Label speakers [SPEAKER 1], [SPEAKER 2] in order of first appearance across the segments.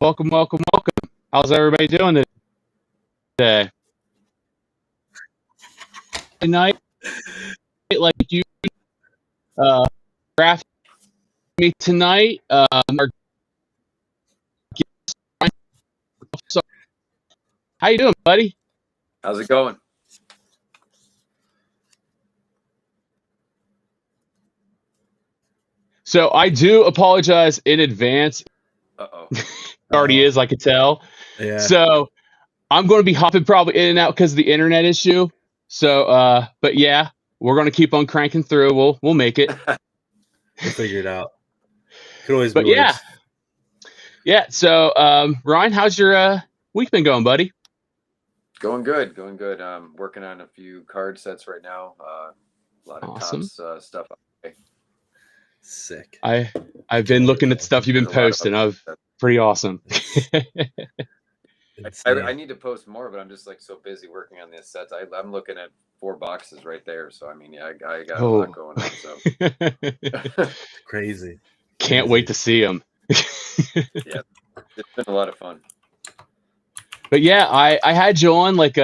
[SPEAKER 1] Welcome, welcome, welcome. How's everybody doing today? Tonight, like you draft me tonight. Our guest, how you doing, buddy?
[SPEAKER 2] How's it going?
[SPEAKER 1] So I do apologize in advance.
[SPEAKER 2] Uh-oh.
[SPEAKER 1] It already is, I could tell.
[SPEAKER 3] Yeah.
[SPEAKER 1] So I'm going to be hopping probably in and out because of the internet issue. So, but yeah, we're going to keep on cranking through. We'll make it.
[SPEAKER 3] We'll figure it out. Could always
[SPEAKER 1] But
[SPEAKER 3] be worse.
[SPEAKER 1] yeah. So, Ryan, how's your week been going, buddy?
[SPEAKER 2] Going good. I'm working on a few card sets right now. A lot of
[SPEAKER 1] Awesome.
[SPEAKER 2] Topps stuff.
[SPEAKER 3] Sick.
[SPEAKER 1] I've been looking at stuff you've been posting. Pretty awesome.
[SPEAKER 2] I need to post more, but I'm just like so busy working on these sets. I'm looking at 4 boxes right there. So I mean, yeah, I got a lot going on. So
[SPEAKER 3] Crazy.
[SPEAKER 1] Can't wait to see them.
[SPEAKER 2] Yeah, it's been a lot of fun.
[SPEAKER 1] But yeah, I had you on like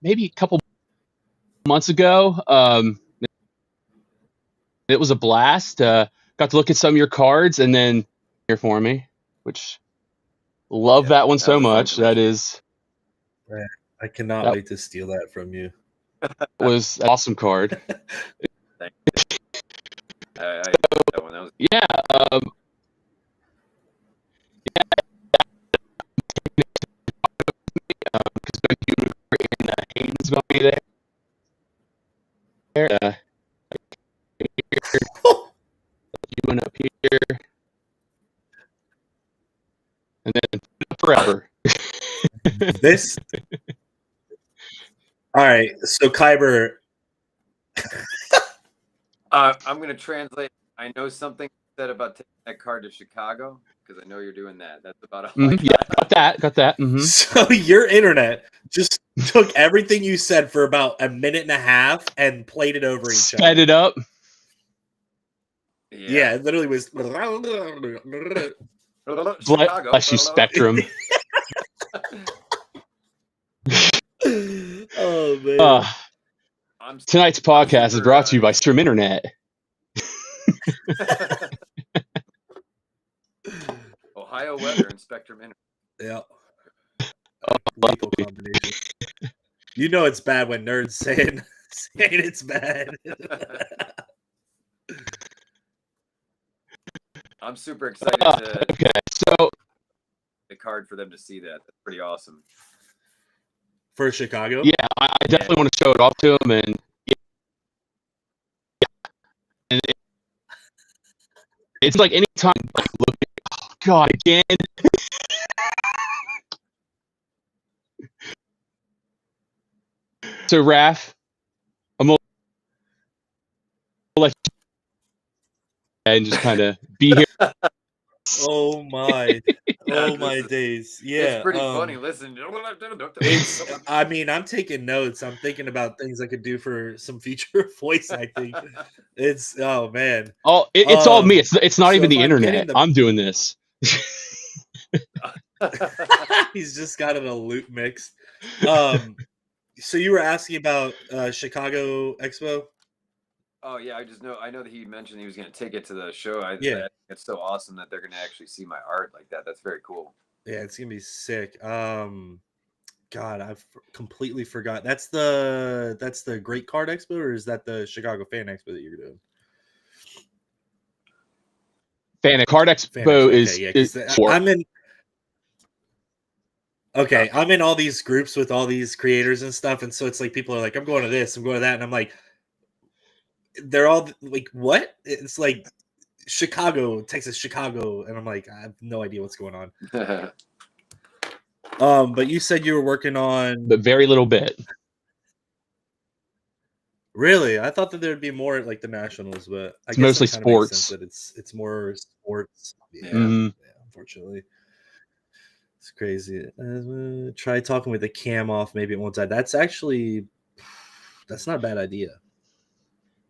[SPEAKER 1] maybe a couple months ago. It was a blast. Got to look at some of your cards and then here for me, which love that one so much. That is,
[SPEAKER 3] I cannot wait to steal that from you.
[SPEAKER 1] Was an awesome card.
[SPEAKER 2] Thank you. That was
[SPEAKER 1] yeah. Because you and Hayden's going to be there. You went up here, and then forever.
[SPEAKER 3] This. All right. So Kyber.
[SPEAKER 2] I'm going to translate. I know something said about taking that card to Chicago because I know you're doing that. That's about all.
[SPEAKER 1] Yeah, got that. Mm-hmm.
[SPEAKER 3] So your internet just took everything you said for about a minute and a half and played it over each other.
[SPEAKER 1] Sped it up.
[SPEAKER 3] Yeah, it literally was.
[SPEAKER 1] Bless you, Spectrum.
[SPEAKER 3] Oh man!
[SPEAKER 1] Tonight's podcast is brought to you by Stream Internet.
[SPEAKER 2] Ohio weather and Spectrum Internet.
[SPEAKER 3] Yeah. Lethal combination. You know it's bad when nerds saying it's bad.
[SPEAKER 2] I'm super excited to
[SPEAKER 1] so
[SPEAKER 2] the card for them to see that. That's pretty awesome.
[SPEAKER 3] For Chicago?
[SPEAKER 1] Yeah, I definitely want to show it off to them, and it's like anytime like look at, oh god, again. So Raph, I'm gonna let you and just kind of be here.
[SPEAKER 3] Oh my! Oh my days! Yeah,
[SPEAKER 2] it's pretty funny. Listen,
[SPEAKER 3] I mean, I'm taking notes. I'm thinking about things I could do for some future voice acting. It's man.
[SPEAKER 1] It's all me. It's not even the internet. I'm doing this.
[SPEAKER 3] He's just got it a loop mix. So you were asking about Chicago Expo?
[SPEAKER 2] Oh yeah, I know that he mentioned he was going to take it to the show. It's so awesome that they're going to actually see my art like that. That's very cool.
[SPEAKER 3] Yeah, it's going to be sick. God, I've completely forgot. That's the Great Card Expo, or is that the Chicago Fan Expo that you're doing?
[SPEAKER 1] Card Expo is
[SPEAKER 3] I'm in. Okay, I'm in all these groups with all these creators and stuff, and so it's like people are like, "I'm going to this, I'm going to that," and I'm like, they're all like, "What?" It's like Chicago, Texas, Chicago, and I'm like, I have no idea what's going on. But you said you were working on,
[SPEAKER 1] but very little bit.
[SPEAKER 3] Really, I thought that there'd be more at like the Nationals, but I
[SPEAKER 1] it's
[SPEAKER 3] guess
[SPEAKER 1] mostly
[SPEAKER 3] that
[SPEAKER 1] sports.
[SPEAKER 3] that it's more sports. Yeah,
[SPEAKER 1] yeah,
[SPEAKER 3] unfortunately. It's crazy. Try talking with the cam off. Maybe it won't die. That's not a bad idea.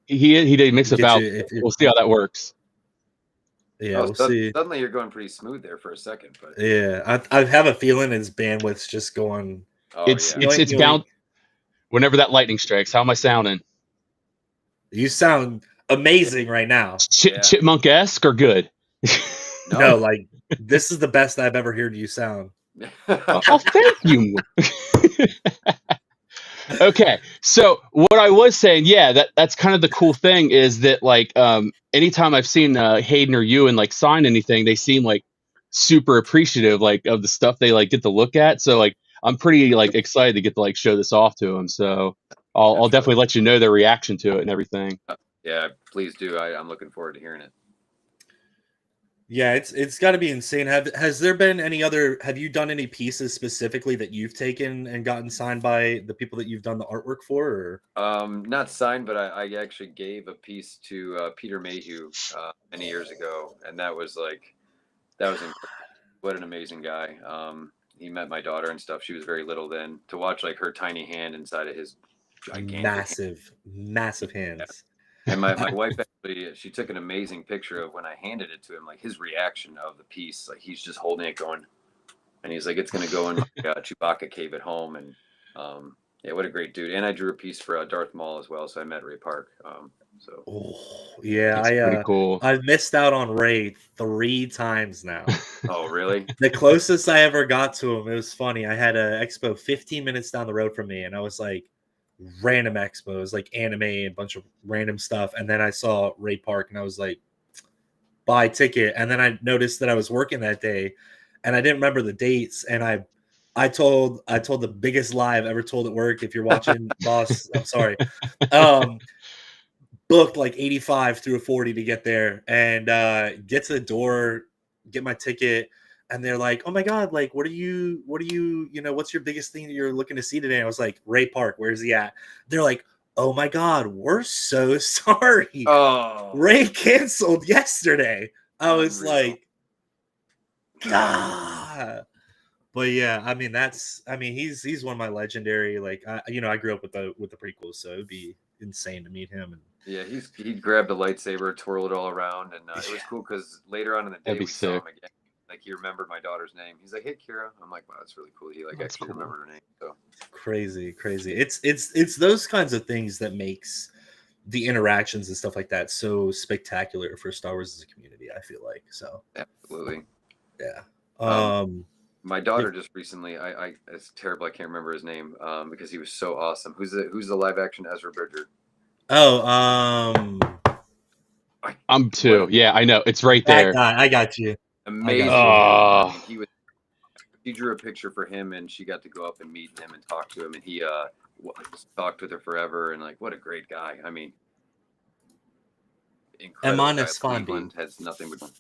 [SPEAKER 1] He did mix it out. We'll see how that works.
[SPEAKER 3] Yeah, we'll see.
[SPEAKER 2] Suddenly you're going pretty smooth there for a second, but
[SPEAKER 3] yeah, I have a feeling his bandwidth's just going.
[SPEAKER 1] It's bound. Whenever that lightning strikes, how am I sounding?
[SPEAKER 3] You sound amazing right now.
[SPEAKER 1] Chipmunk-esque or good?
[SPEAKER 3] No, like this is the best I've ever heard you sound.
[SPEAKER 1] Oh, thank you. Okay, so what I was saying, yeah, that's kind of the cool thing is that like anytime I've seen Hayden or you and like sign anything, they seem like super appreciative like of the stuff they like get to look at. So like I'm pretty like excited to get to like show this off to them. So I'll definitely let you know their reaction to it and everything.
[SPEAKER 2] Yeah, please do. I'm looking forward to hearing it.
[SPEAKER 3] Yeah, it's got to be insane. Has there been any other? Have you done any pieces specifically that you've taken and gotten signed by the people that you've done the artwork for? Or?
[SPEAKER 2] Not signed, but I actually gave a piece to Peter Mayhew many years ago, and that was incredible. What an amazing guy. He met my daughter and stuff. She was very little then. To watch like her tiny hand inside of his gigantic
[SPEAKER 3] massive hands.
[SPEAKER 2] Yeah. And my wife actually, she took an amazing picture of when I handed it to him, like his reaction of the piece. Like he's just holding it going, and he's like, it's going to go in my Chewbacca cave at home. And yeah, what a great dude. And I drew a piece for Darth Maul as well. So I met Ray Park.
[SPEAKER 3] Yeah,
[SPEAKER 1] pretty cool.
[SPEAKER 3] I've missed out on Ray 3 times now.
[SPEAKER 2] Oh, really?
[SPEAKER 3] The closest I ever got to him, it was funny. I had an expo 15 minutes down the road from me, and I was like, random expos, like anime and a bunch of random stuff. And then I saw Ray Park, and I was like, buy ticket. And then I noticed that I was working that day, and I didn't remember the dates. And I told the biggest lie I've ever told at work. If you're watching, boss, I'm sorry. Booked like 85 through a 40 to get there, and get to the door, get my ticket, and they're like, "Oh my god, like what are you, what's your biggest thing that you're looking to see today?" And I was like, "Ray Park, where's he at?" They're like, "Oh my god, we're so sorry.
[SPEAKER 2] Oh,
[SPEAKER 3] Ray canceled yesterday." I was like, God. But yeah, I mean he's one of my legendary, like I grew up with the prequels, so it'd be insane to meet him. And
[SPEAKER 2] yeah, he grabbed the lightsaber, twirl it all around, and it was cool because later on in the day we saw him again. Like he remembered my daughter's name. He's like, "Hey, Kira." I'm like, "Wow, that's really cool." He actually remembered her name. So
[SPEAKER 3] crazy. It's those kinds of things that makes the interactions and stuff like that so spectacular for Star Wars as a community. I feel like so.
[SPEAKER 2] Absolutely.
[SPEAKER 3] Yeah.
[SPEAKER 2] My daughter just recently, it's terrible. I can't remember his name because he was so awesome. Who's the live action Ezra Bridger?
[SPEAKER 3] Oh,
[SPEAKER 1] I'm too. Yeah, I know. It's right there.
[SPEAKER 3] I got you.
[SPEAKER 2] Amazing. She drew a picture for him, and she got to go up and meet him and talk to him, and he talked with her forever, and like, what a great guy. I mean, incredible.
[SPEAKER 3] Iman Esfandi
[SPEAKER 2] has nothing but.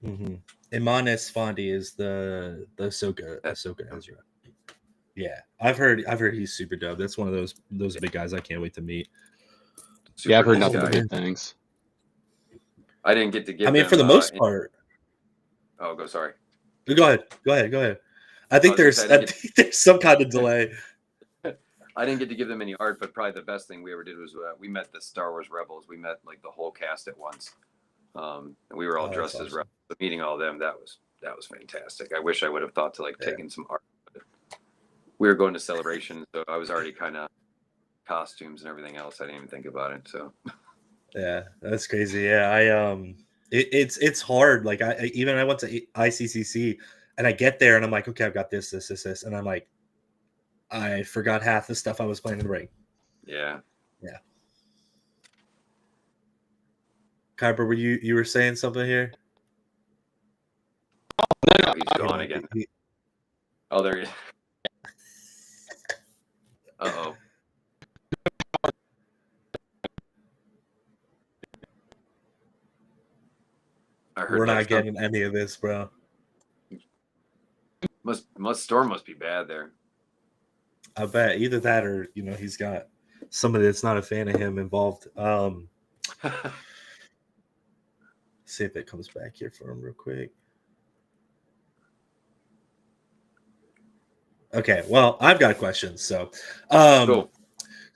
[SPEAKER 3] Mm-hmm. Iman Esfandi is the Ahsoka Ezra. Yeah, I've heard he's super dope. That's one of those big guys I can't wait to meet.
[SPEAKER 1] Yeah, I've heard nothing but good things.
[SPEAKER 2] I didn't get to give.
[SPEAKER 3] I mean, for the most part.
[SPEAKER 2] Oh, sorry.
[SPEAKER 3] Go ahead. I think there's some kind of delay.
[SPEAKER 2] I didn't get to give them any art, but probably the best thing we ever did was we met the Star Wars Rebels. We met like the whole cast at once, and we were all dressed as rebels. But meeting all of them, that was fantastic. I wish I would have thought to taken some art. But we were going to Celebration, so I was already kind of costumes and everything else. I didn't even think about it. So
[SPEAKER 3] yeah, that's crazy. Yeah, it's hard. Like I went to ICCC, and I get there and I'm like, okay, I've got this, and I'm like, I forgot half the stuff I was planning to bring.
[SPEAKER 2] Yeah.
[SPEAKER 3] Kuiper, you were saying something here?
[SPEAKER 2] No, he's gone again. Oh, there he is. Uh-oh.
[SPEAKER 3] We're not getting any of this, bro.
[SPEAKER 2] Storm must be bad there.
[SPEAKER 3] I bet either that or he's got somebody that's not a fan of him involved. See if it comes back here for him real quick. Okay, well, I've got questions. So,
[SPEAKER 2] cool.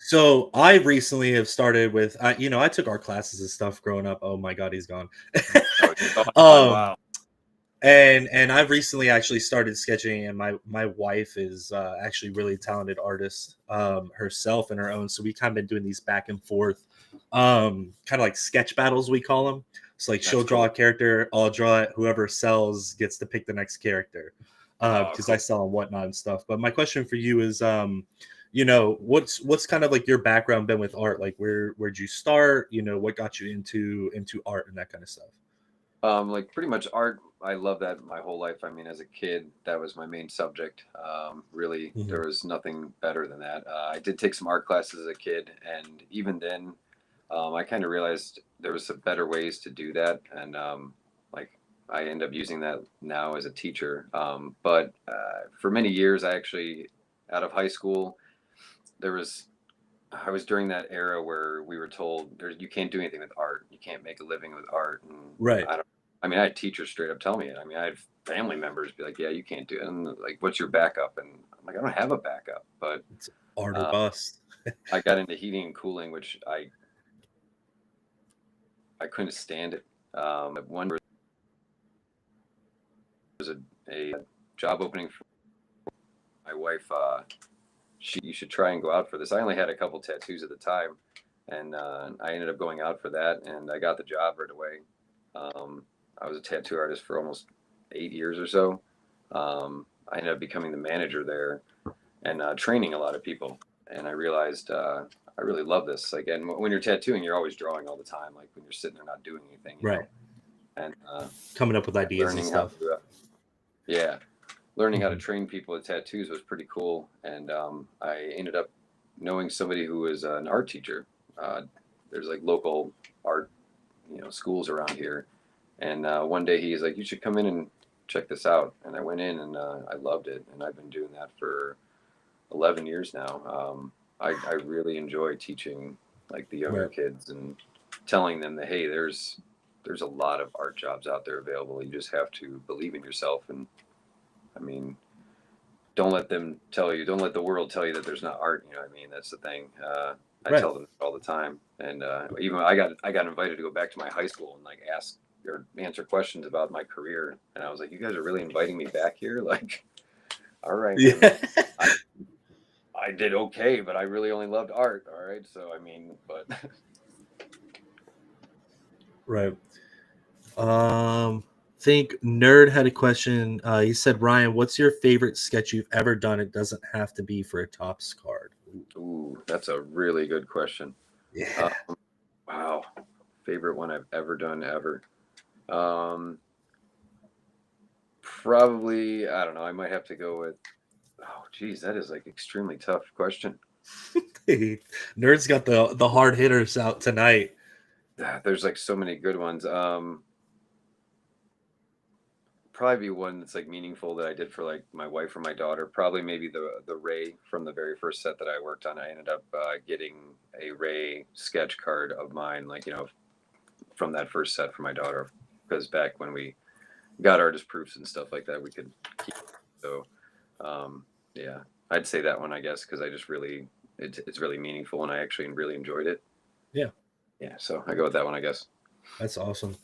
[SPEAKER 3] So I recently have started with, I took art classes and stuff growing up. Oh my God, he's gone.
[SPEAKER 2] Oh, wow.
[SPEAKER 3] And I've recently actually started sketching, and my wife is actually really talented artist herself in her own. So we kind of been doing these back and forth, kind of like sketch battles we call them. So like she'll draw a character, I'll draw it. Whoever sells gets to pick the next character, because
[SPEAKER 2] Cool.
[SPEAKER 3] I sell and whatnot and stuff. But my question for you is, what's kind of like your background been with art? Like where'd you start? What got you into art and that kind of stuff?
[SPEAKER 2] Like pretty much art. I love that my whole life. I mean, as a kid, that was my main subject. Really,
[SPEAKER 3] Mhm.
[SPEAKER 2] there was nothing better than that. I did take some art classes as a kid, and even then, I kind of realized there was some better ways to do that, and like I end up using that now as a teacher. But for many years, I actually, out of high school, there was I was during that era where we were told you can't do anything with art. You can't make a living with art. And
[SPEAKER 3] Right.
[SPEAKER 2] I mean, I had teachers straight up tell me it. I mean, I had family members be like, yeah, you can't do it. And like, what's your backup? And I'm like, I don't have a backup, but
[SPEAKER 3] It's art or
[SPEAKER 2] uh,
[SPEAKER 3] bust.
[SPEAKER 2] I got into heating and cooling, which I couldn't stand it. One was a job opening for my wife. You should try and go out for this. I only had a couple tattoos at the time, and I ended up going out for that, and I got the job right away. I was a tattoo artist for almost 8 years or so. I ended up becoming the manager there and training a lot of people. And I realized I really love this. Like, and when you're tattooing, you're always drawing all the time. Like when you're sitting there not doing anything,
[SPEAKER 3] Right.
[SPEAKER 2] And
[SPEAKER 3] Coming up with ideas and
[SPEAKER 2] learning how
[SPEAKER 3] stuff.
[SPEAKER 2] to, learning how to
[SPEAKER 3] Mhm.
[SPEAKER 2] train people with tattoos was pretty cool. And I ended up knowing somebody who was an art teacher. There's like local art, schools around here. And one day he's like, you should come in and check this out. And I went in and I loved it. And I've been doing that for 11 years now. I really enjoy teaching like the younger
[SPEAKER 3] Right.
[SPEAKER 2] kids and telling them that, hey, there's a lot of art jobs out there available. You just have to believe in yourself. And I mean, don't let the world tell you that there's not art. You know what I mean? That's the thing. I
[SPEAKER 3] Right.
[SPEAKER 2] tell them all the time. And even I got invited to go back to my high school and like ask or answer questions about my career. And I was like, you guys are really inviting me back here? Like, all right.
[SPEAKER 3] Yeah.
[SPEAKER 2] I did okay, but I really only loved art. All right. So, I mean, but
[SPEAKER 3] Right. Think Nerd had a question. He said, Ryan, what's your favorite sketch you've ever done? It doesn't have to be for a Topps card.
[SPEAKER 2] ooh, that's a really good question.
[SPEAKER 3] Yeah.
[SPEAKER 2] Wow. Favorite one I've ever done ever. Um, Probably, I don't know. I might have to go with, oh, geez, that is like extremely tough question.
[SPEAKER 3] Nerd's got the hard hitters out tonight.
[SPEAKER 2] There's like so many good ones. Probably be one that's like meaningful that I did for like my wife or my daughter. Probably maybe the Ray from the very first set that I worked on. I ended up getting a Ray sketch card of mine, like from that first set for my daughter, because back when we got artist proofs and stuff like that, we could keep. So, yeah, I'd say that one, I guess, because I just really it's really meaningful and I actually really enjoyed it.
[SPEAKER 3] Yeah.
[SPEAKER 2] Yeah, so I go with that one, I guess.
[SPEAKER 3] That's awesome.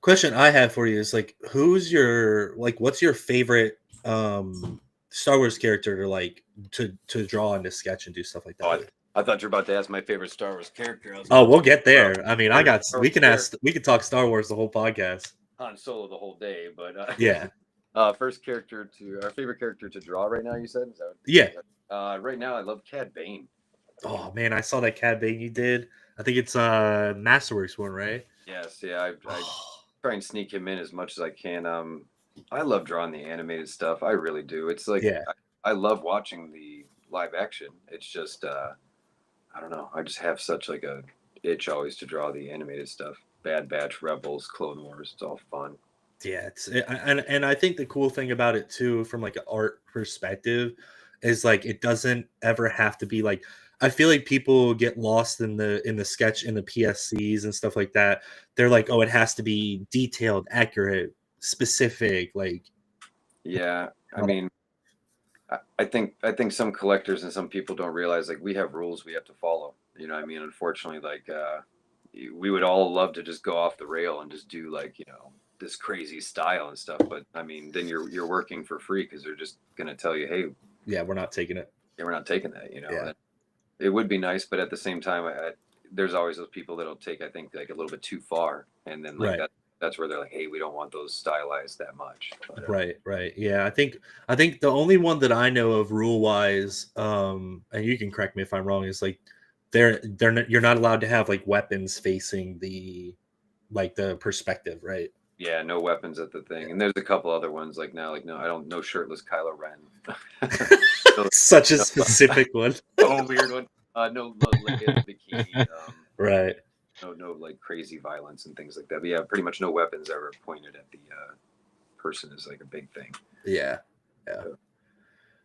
[SPEAKER 3] Question I have for you is like, what's your favorite Star Wars character to draw and to sketch and do stuff like that
[SPEAKER 2] Oh,
[SPEAKER 3] with?
[SPEAKER 2] I thought you were about to ask my favorite Star Wars character. I was
[SPEAKER 3] Oh,
[SPEAKER 2] about
[SPEAKER 3] we'll
[SPEAKER 2] to
[SPEAKER 3] get
[SPEAKER 2] well,
[SPEAKER 3] there. I mean,
[SPEAKER 2] favorite Star Wars character,
[SPEAKER 3] we could talk Star Wars the whole podcast.
[SPEAKER 2] Han Solo the whole day, but
[SPEAKER 3] Yeah.
[SPEAKER 2] first character our favorite character to draw right now. You said is that
[SPEAKER 3] Yeah.
[SPEAKER 2] right now I love Cad Bane.
[SPEAKER 3] Oh man, I saw that Cad Bane you did. I think it's Masterworks one, right?
[SPEAKER 2] Yes, yeah, I try and sneak him in as much as I can. I love drawing the animated stuff. I really do. It's like
[SPEAKER 3] Yeah.
[SPEAKER 2] I love watching the live action. It's just I don't know. I just have such like a itch always to draw the animated stuff. Bad Batch, Rebels, Clone Wars. It's all fun.
[SPEAKER 3] Yeah, and I think the cool thing about it too, from like an art perspective, is like it doesn't ever have to be like. I feel like people get lost in the sketch in the PSCs and stuff like that. They're like, oh, it has to be detailed, accurate, specific. Like,
[SPEAKER 2] Yeah, I mean, I think some collectors and some people don't realize like we have rules we have to follow. You know what I mean? Unfortunately, like we would all love to just go off the rail and just do like, this crazy style and stuff. But I mean, then you're working for free because they're just gonna tell you, hey,
[SPEAKER 3] Yeah, we're not taking it.
[SPEAKER 2] yeah, we're not taking that.
[SPEAKER 3] Yeah.
[SPEAKER 2] And it would be nice, but at the same time, there's always those people that'll take, I think, like a little bit too far, and then like
[SPEAKER 3] Right.
[SPEAKER 2] that's where they're like, hey, we don't want those stylized that much. But,
[SPEAKER 3] Right. Yeah, I think the only one that I know of rule wise, and you can correct me if I'm wrong, is like they're not, you're not allowed to have like weapons facing the perspective, right?
[SPEAKER 2] yeah, no weapons at the thing. And there's a couple other ones like now, like no, I don't no shirtless Kylo Ren.
[SPEAKER 3] Such a specific one.
[SPEAKER 2] Oh, weird one. No, like in a bikini.
[SPEAKER 3] Right.
[SPEAKER 2] No, like crazy violence and things like that. But yeah, pretty much no weapons ever pointed at the person is like a big thing.
[SPEAKER 3] Yeah.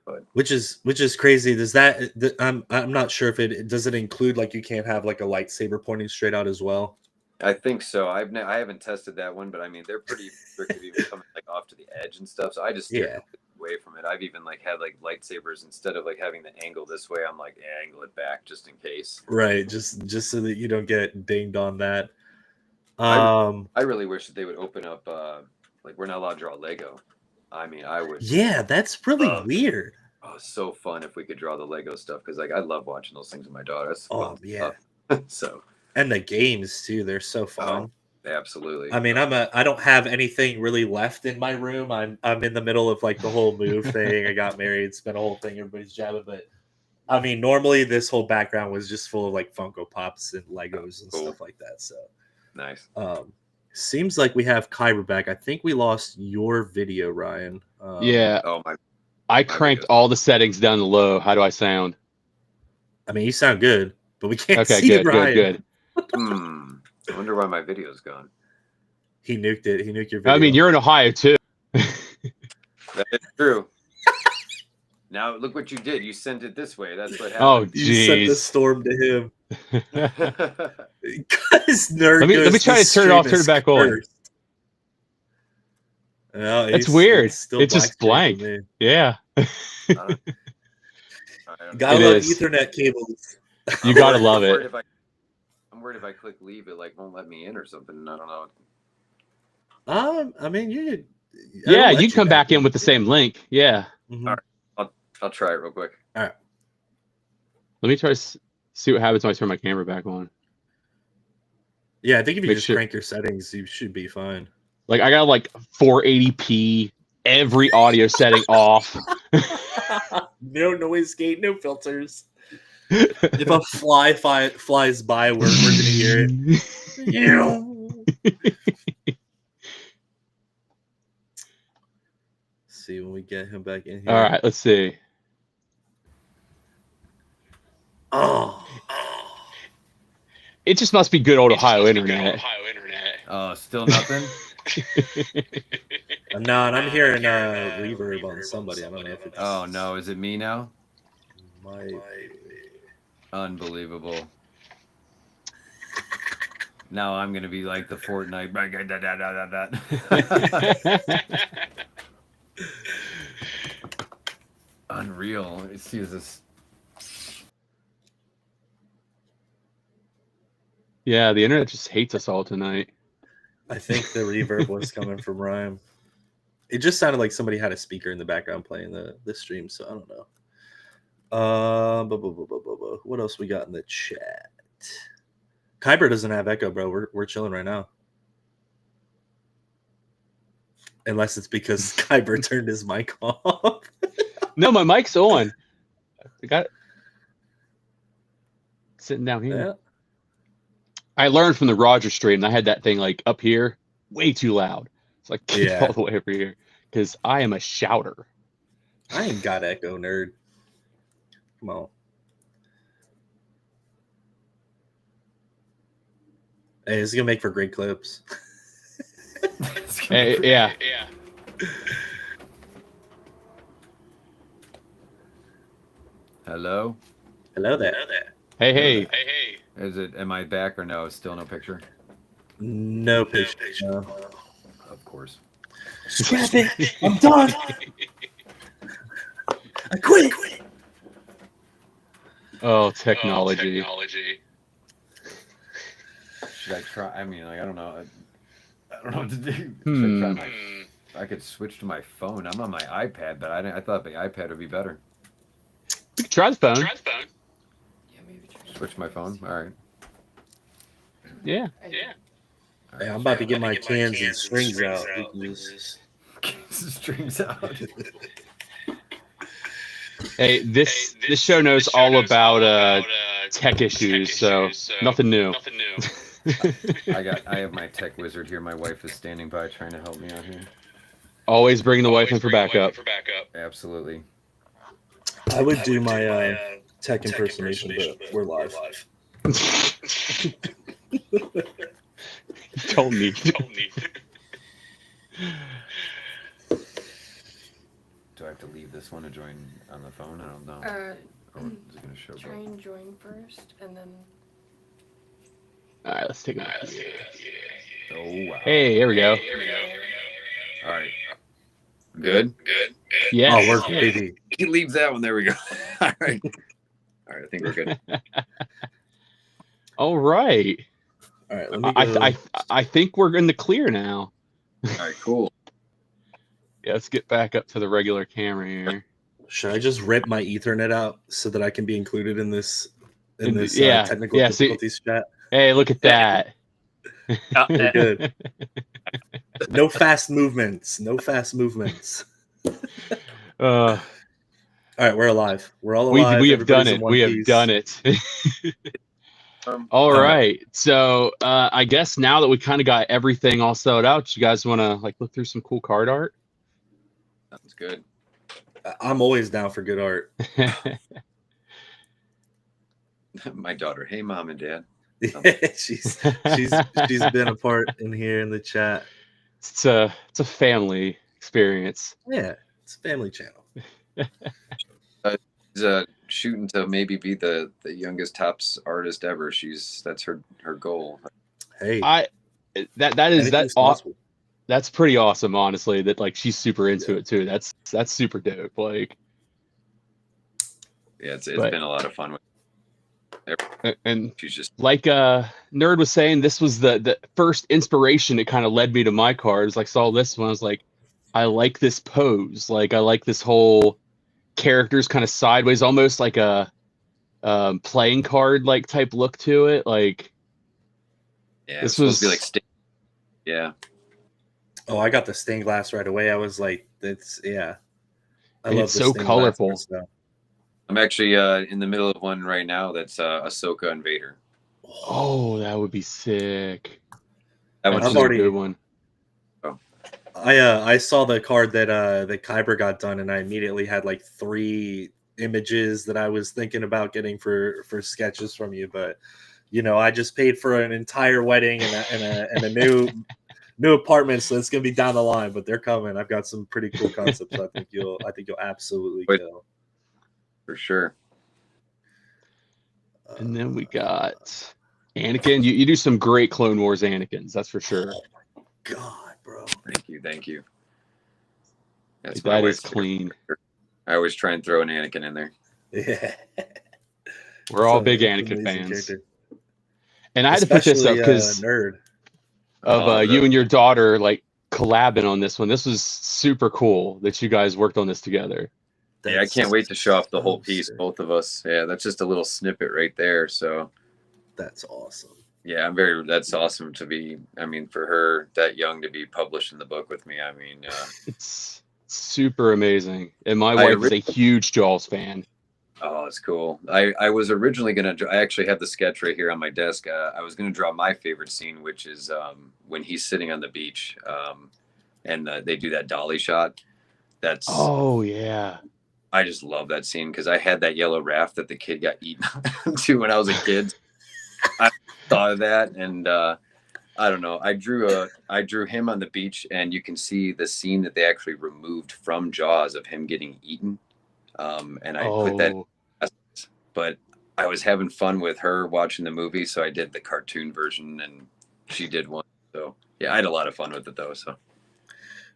[SPEAKER 2] But
[SPEAKER 3] Which is crazy. Does that? I'm not sure if does it include like you can't have like a lightsaber pointing straight out as well.
[SPEAKER 2] I think so. I haven't tested that one, but I mean they're pretty restrictive, even coming like off to the edge and stuff. So I just steer away from it. I've even like had like lightsabers instead of like having the angle this way. I'm like angle it back just in case.
[SPEAKER 3] Right, just so that you don't get dinged on that.
[SPEAKER 2] I really wish that they would open up. Like we're not allowed to draw Lego. I mean, I would.
[SPEAKER 3] Yeah, that's really weird.
[SPEAKER 2] Oh, so fun if we could draw the Lego stuff because like I love watching those things with my daughter. That's
[SPEAKER 3] Oh yeah.
[SPEAKER 2] So.
[SPEAKER 3] And the games too, they're so fun.
[SPEAKER 2] Oh, absolutely.
[SPEAKER 3] I mean, I don't have anything really left in my room. I'm in the middle of like the whole move thing. I got married, spent a whole thing, everybody's jabbing. But I mean, normally this whole background was just full of like Funko Pops and Legos and stuff like that. So
[SPEAKER 2] nice.
[SPEAKER 3] Seems like we have Kyber back. I think we lost your video, Ryan.
[SPEAKER 1] Yeah.
[SPEAKER 2] Oh
[SPEAKER 1] I cranked all the settings down to low. How do I sound?
[SPEAKER 3] I mean, you sound good, but we can't
[SPEAKER 1] okay,
[SPEAKER 3] see
[SPEAKER 1] good,
[SPEAKER 3] Ryan.
[SPEAKER 1] good.
[SPEAKER 2] I wonder why my video's gone.
[SPEAKER 3] He nuked it. He nuked your video.
[SPEAKER 1] I mean, you're in Ohio too.
[SPEAKER 2] That is true. Now look what you did. You sent it this way. That's what happened.
[SPEAKER 1] Oh,
[SPEAKER 3] you sent the
[SPEAKER 1] jeez.
[SPEAKER 3] storm to him. Guys, nerd.
[SPEAKER 1] Let me try to turn it off. Turn it back on.
[SPEAKER 3] No,
[SPEAKER 1] it's weird. It's just blank. Yeah.
[SPEAKER 3] Gotta love Ethernet cables.
[SPEAKER 1] You gotta love it.
[SPEAKER 2] I'm worried if I click leave, it like won't let me in or something. I don't know.
[SPEAKER 3] I mean, you.
[SPEAKER 1] Yeah, you come back in with the same link. Yeah.
[SPEAKER 2] Mm-hmm. All right, I'll try it real quick.
[SPEAKER 3] All right.
[SPEAKER 1] Let me try to see what happens when I turn my camera back on.
[SPEAKER 3] Yeah, I think if you just crank your settings, you should be fine.
[SPEAKER 1] Like I got like 480p, every audio setting off.
[SPEAKER 3] No noise gate, no filters. If a fly flies by, we're gonna hear it. See when we get him back in here.
[SPEAKER 1] All right, let's see.
[SPEAKER 3] Oh.
[SPEAKER 1] It just must be good old Ohio internet.
[SPEAKER 2] Still nothing.
[SPEAKER 3] No, and I'm hearing reverb on somebody. I don't know if it's.
[SPEAKER 2] Oh no, is it me now?
[SPEAKER 3] Might.
[SPEAKER 2] Unbelievable. Now I'm gonna be like the Fortnite. Unreal. Let's see, is this?
[SPEAKER 1] Yeah, the internet just hates us all tonight.
[SPEAKER 3] I think the reverb was coming from Ryan. It just sounded like somebody had a speaker in the background playing the stream, so I don't know. What else we got in the chat? Kyber doesn't have echo, bro. We're chilling right now. Unless it's because Kyber turned his mic off.
[SPEAKER 1] No, my mic's on. I got it sitting down here.
[SPEAKER 3] Yeah.
[SPEAKER 1] I learned from the Roger stream. I had that thing like up here, way too loud. It's like all the way over here because I am a shouter.
[SPEAKER 3] I ain't got echo, nerd. Come on. Hey, this is gonna make for great clips.
[SPEAKER 1] Hey, yeah.
[SPEAKER 2] Hello.
[SPEAKER 3] Hello there.
[SPEAKER 1] Hey.
[SPEAKER 2] Is it? Am I back or no? Still no picture.
[SPEAKER 3] No picture. No.
[SPEAKER 2] Of course.
[SPEAKER 3] Scrap it. I'm done. I
[SPEAKER 1] Oh, technology.
[SPEAKER 2] Should I try? I mean, like, I don't know. I don't know what to do. Should I try
[SPEAKER 1] Hmm.
[SPEAKER 2] my? I could switch to my phone. I'm on my iPad, but I thought the iPad would be better.
[SPEAKER 1] We could try the phone.
[SPEAKER 2] Yeah, maybe switch my phone. All right.
[SPEAKER 1] Yeah.
[SPEAKER 2] All
[SPEAKER 3] Hey,
[SPEAKER 2] right.
[SPEAKER 3] I'm about to get my cans and strings out. We can just...
[SPEAKER 2] Strings out.
[SPEAKER 1] Hey, this show knows all about tech issues, so nothing new.
[SPEAKER 2] I have my tech wizard here. My wife is standing by trying to help me out here.
[SPEAKER 1] Always bring the wife in for backup.
[SPEAKER 2] Absolutely.
[SPEAKER 3] I would do my tech impersonation, but we're live.
[SPEAKER 1] Don't need.
[SPEAKER 2] Do I have to leave this one to join on the phone? I don't know. Or is it going to show?
[SPEAKER 4] Try and join first, and then.
[SPEAKER 1] All right, let's take a look.
[SPEAKER 2] Oh wow.
[SPEAKER 1] Hey, here we go.
[SPEAKER 2] All right. Good.
[SPEAKER 1] Yeah.
[SPEAKER 3] Oh, we're baby.
[SPEAKER 2] He leaves that one. There we go. All right. I think we're good.
[SPEAKER 1] All right.
[SPEAKER 3] All right, let me go.
[SPEAKER 1] I think we're in the clear now.
[SPEAKER 2] All right. Cool.
[SPEAKER 1] Yeah, let's get back up to the regular camera here.
[SPEAKER 3] Should I just rip my Ethernet out so that I can be included in this
[SPEAKER 1] Yeah,
[SPEAKER 3] technical
[SPEAKER 1] yeah,
[SPEAKER 3] difficulties chat?
[SPEAKER 1] Hey, look at that.
[SPEAKER 3] Very good. No fast movements. No fast movements. All right, we're alive. We're all alive.
[SPEAKER 1] We have done
[SPEAKER 3] Everybody's in
[SPEAKER 1] it.
[SPEAKER 3] one
[SPEAKER 1] We have
[SPEAKER 3] piece.
[SPEAKER 1] done it. All right. So I guess now that we kind of got everything all set out, you guys want to like look through some cool card art?
[SPEAKER 2] Sounds good.
[SPEAKER 3] I'm always down for good art.
[SPEAKER 2] My daughter. Hey, mom and dad.
[SPEAKER 3] she's been a part in here in the chat.
[SPEAKER 1] It's a family experience.
[SPEAKER 3] Yeah, it's a family channel.
[SPEAKER 2] She's shooting to maybe be the youngest tops artist ever. That's her goal.
[SPEAKER 3] Hey,
[SPEAKER 1] that's awesome. That's pretty awesome, honestly. That like she's super into it too. That's super dope. Like,
[SPEAKER 2] yeah, it's been a lot of fun.
[SPEAKER 1] And
[SPEAKER 2] she's just
[SPEAKER 1] like Nerd was saying, this was the first inspiration that kind of led me to my cards. Like saw this one, I was like, I like this pose. Like I like this whole characters kind of sideways, almost like a playing card like type look to it. Like,
[SPEAKER 2] yeah,
[SPEAKER 1] this
[SPEAKER 2] was supposed to be like yeah.
[SPEAKER 3] Oh, I got the stained glass right away. I was like, "That's yeah." I love
[SPEAKER 1] it's so colorful.
[SPEAKER 2] I'm actually in the middle of one right now. That's Ahsoka and Vader.
[SPEAKER 1] Oh, that would be sick.
[SPEAKER 2] That's
[SPEAKER 1] a good one.
[SPEAKER 2] Oh.
[SPEAKER 3] I saw the card that Kyber got done, and I immediately had like 3 images that I was thinking about getting for sketches from you. But you know, I just paid for an entire wedding and a new apartment, so it's gonna be down the line. But they're coming. I've got some pretty cool concepts. I think you'll absolutely kill.
[SPEAKER 2] For sure.
[SPEAKER 1] And then we got Anakin. You do some great Clone Wars Anakins, that's for sure.
[SPEAKER 3] Oh my god, bro!
[SPEAKER 2] Thank you.
[SPEAKER 1] That's that is clean.
[SPEAKER 2] I always try and throw an Anakin in there.
[SPEAKER 3] Yeah,
[SPEAKER 1] we're all big Anakin fans. Character. And I had to put this up because
[SPEAKER 3] Nerd
[SPEAKER 1] of you and your daughter like collabing on this one. This was super cool that you guys worked on this together.
[SPEAKER 2] Yeah, I can't wait to show off the whole piece, both of us. Yeah, that's just a little snippet right there. So
[SPEAKER 3] that's awesome.
[SPEAKER 2] Yeah, that's awesome to be, I mean, for her that young to be published in the book with me. I mean,
[SPEAKER 1] it's super amazing. And my wife is a huge Jaws fan.
[SPEAKER 2] Oh, that's cool. I was originally going to, I actually have the sketch right here on my desk. I was going to draw my favorite scene, which is when he's sitting on the beach and they do that dolly shot.
[SPEAKER 1] Oh, yeah.
[SPEAKER 2] I just love that scene because I had that yellow raft that the kid got eaten to when I was a kid. I thought of that, and I don't know. I drew him on the beach, and you can see the scene that they actually removed from Jaws of him getting eaten. And I put that, but I was having fun with her watching the movie, so I did the cartoon version, and she did one. So yeah, I had a lot of fun with it though. So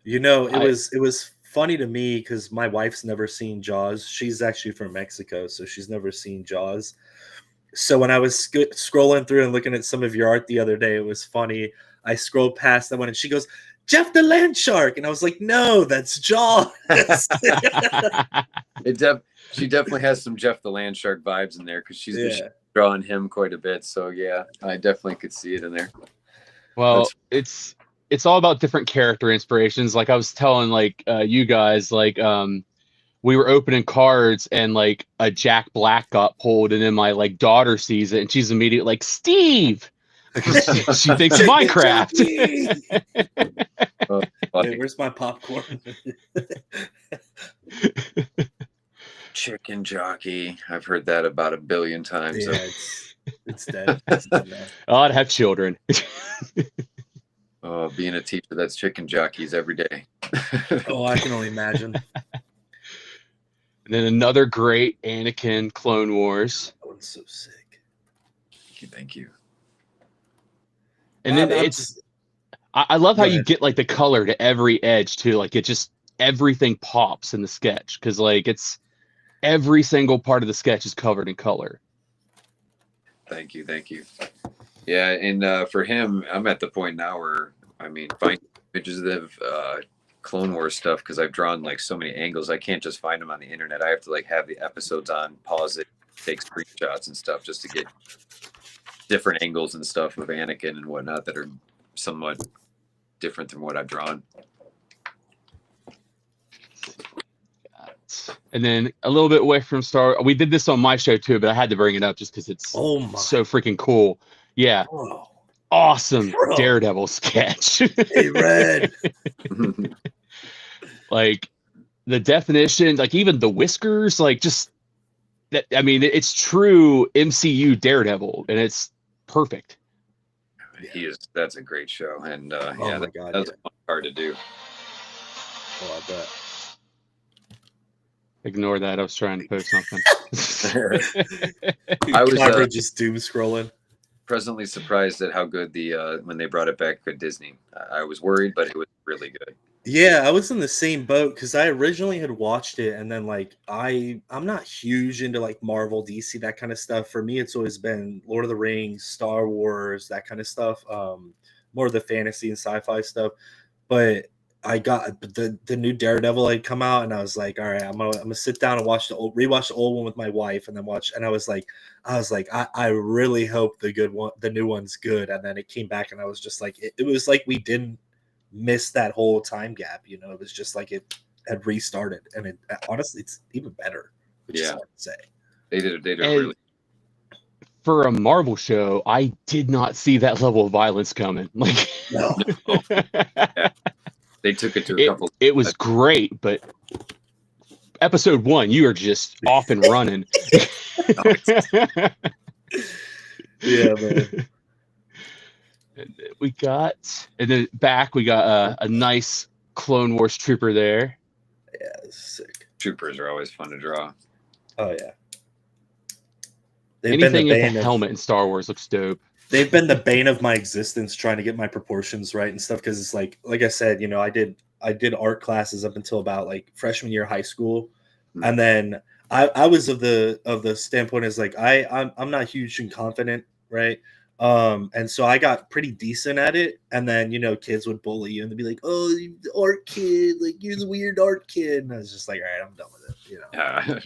[SPEAKER 3] you know, it was funny to me because my wife's never seen Jaws. She's actually from Mexico, so she's never seen Jaws. So when I was scrolling through and looking at some of your art the other day, it was funny. I scrolled past that one and she goes, Jeff the Land Shark. And I was like, no, that's Jaws.
[SPEAKER 2] She definitely has some Jeff the Land Shark vibes in there because she's drawing him quite a bit. So yeah, I definitely could see it in there.
[SPEAKER 1] Well, it's all about different character inspirations. Like I was telling like you guys, like we were opening cards and like a Jack Black got pulled, and then my like daughter sees it and she's immediately like, Steve. She thinks Minecraft.
[SPEAKER 3] Hey, where's my popcorn?
[SPEAKER 2] Chicken jockey. I've heard that about 1 billion times.
[SPEAKER 3] Yeah, it's dead. It's dead now.
[SPEAKER 1] Oh, I'd have children.
[SPEAKER 2] Oh, being a teacher, that's chicken jockeys every day.
[SPEAKER 3] Oh, I can only imagine.
[SPEAKER 1] And then another great Anakin Clone Wars.
[SPEAKER 3] That one's so sick.
[SPEAKER 2] Thank you.
[SPEAKER 1] And then I love how you get like the color to every edge too. Like it just, everything pops in the sketch because like it's every single part of the sketch is covered in color.
[SPEAKER 2] Thank you. Yeah, and for him, I'm at the point now where, I mean, finding images of Clone Wars stuff, because I've drawn like so many angles, I can't just find them on the internet. I have to like have the episodes on, pause it, take screenshots and stuff just to get different angles and stuff of Anakin and whatnot that are somewhat different than what I've drawn.
[SPEAKER 1] And then a little bit away from Star, we did this on my show too, but I had to bring it up just because it's so freaking cool. Yeah.
[SPEAKER 3] Bro.
[SPEAKER 1] Awesome Daredevil sketch.
[SPEAKER 3] Hey, Red.
[SPEAKER 1] Like the definition, like even the whiskers, like just that. I mean, it's true MCU Daredevil, and it's perfect.
[SPEAKER 2] That's a great show, and
[SPEAKER 3] God,
[SPEAKER 2] that's hard to do.
[SPEAKER 3] Oh, I bet.
[SPEAKER 1] Ignore that. I was trying to post something.
[SPEAKER 2] I was
[SPEAKER 3] just doom scrolling.
[SPEAKER 2] Presently surprised at how good when they brought it back at Disney. I was worried, but it was really good.
[SPEAKER 3] Yeah, I was in the same boat because I originally had watched it, and then like I'm not huge into like Marvel, DC, that kind of stuff. For me, it's always been Lord of the Rings, Star Wars, that kind of stuff. More of the fantasy and sci-fi stuff. But I got the new Daredevil had come out, and I was like, all right, I'm gonna sit down and rewatch the old one with my wife, and then watch. And I was like, I really hope the new one's good. And then it came back, and I was just like, it was like we didn't miss that whole time gap. You know, it was just like it had restarted, and it honestly, it's even better. Which is hard to say.
[SPEAKER 2] They did really.
[SPEAKER 1] For a Marvel show, I did not see that level of violence coming. Like,
[SPEAKER 3] no.
[SPEAKER 2] Yeah. They took it to a couple.
[SPEAKER 1] It was great, but episode 1, you are just off and running.
[SPEAKER 3] Yeah, man.
[SPEAKER 1] And then back we got a nice Clone Wars trooper there.
[SPEAKER 3] Yeah, it's sick.
[SPEAKER 2] Troopers are always fun to draw.
[SPEAKER 3] Oh yeah.
[SPEAKER 1] Anything with the helmet in Star Wars looks dope.
[SPEAKER 3] They've been the bane of my existence trying to get my proportions right and stuff, because it's like I said, you know, I did art classes up until about like freshman year of high school, and then I was of the standpoint as like I'm not huge and confident, right? And so I got pretty decent at it, and then you know kids would bully you and they'd be like, "Oh, you art kid, like you're the weird art kid," and I was just like, "All right, I'm done with it," you know.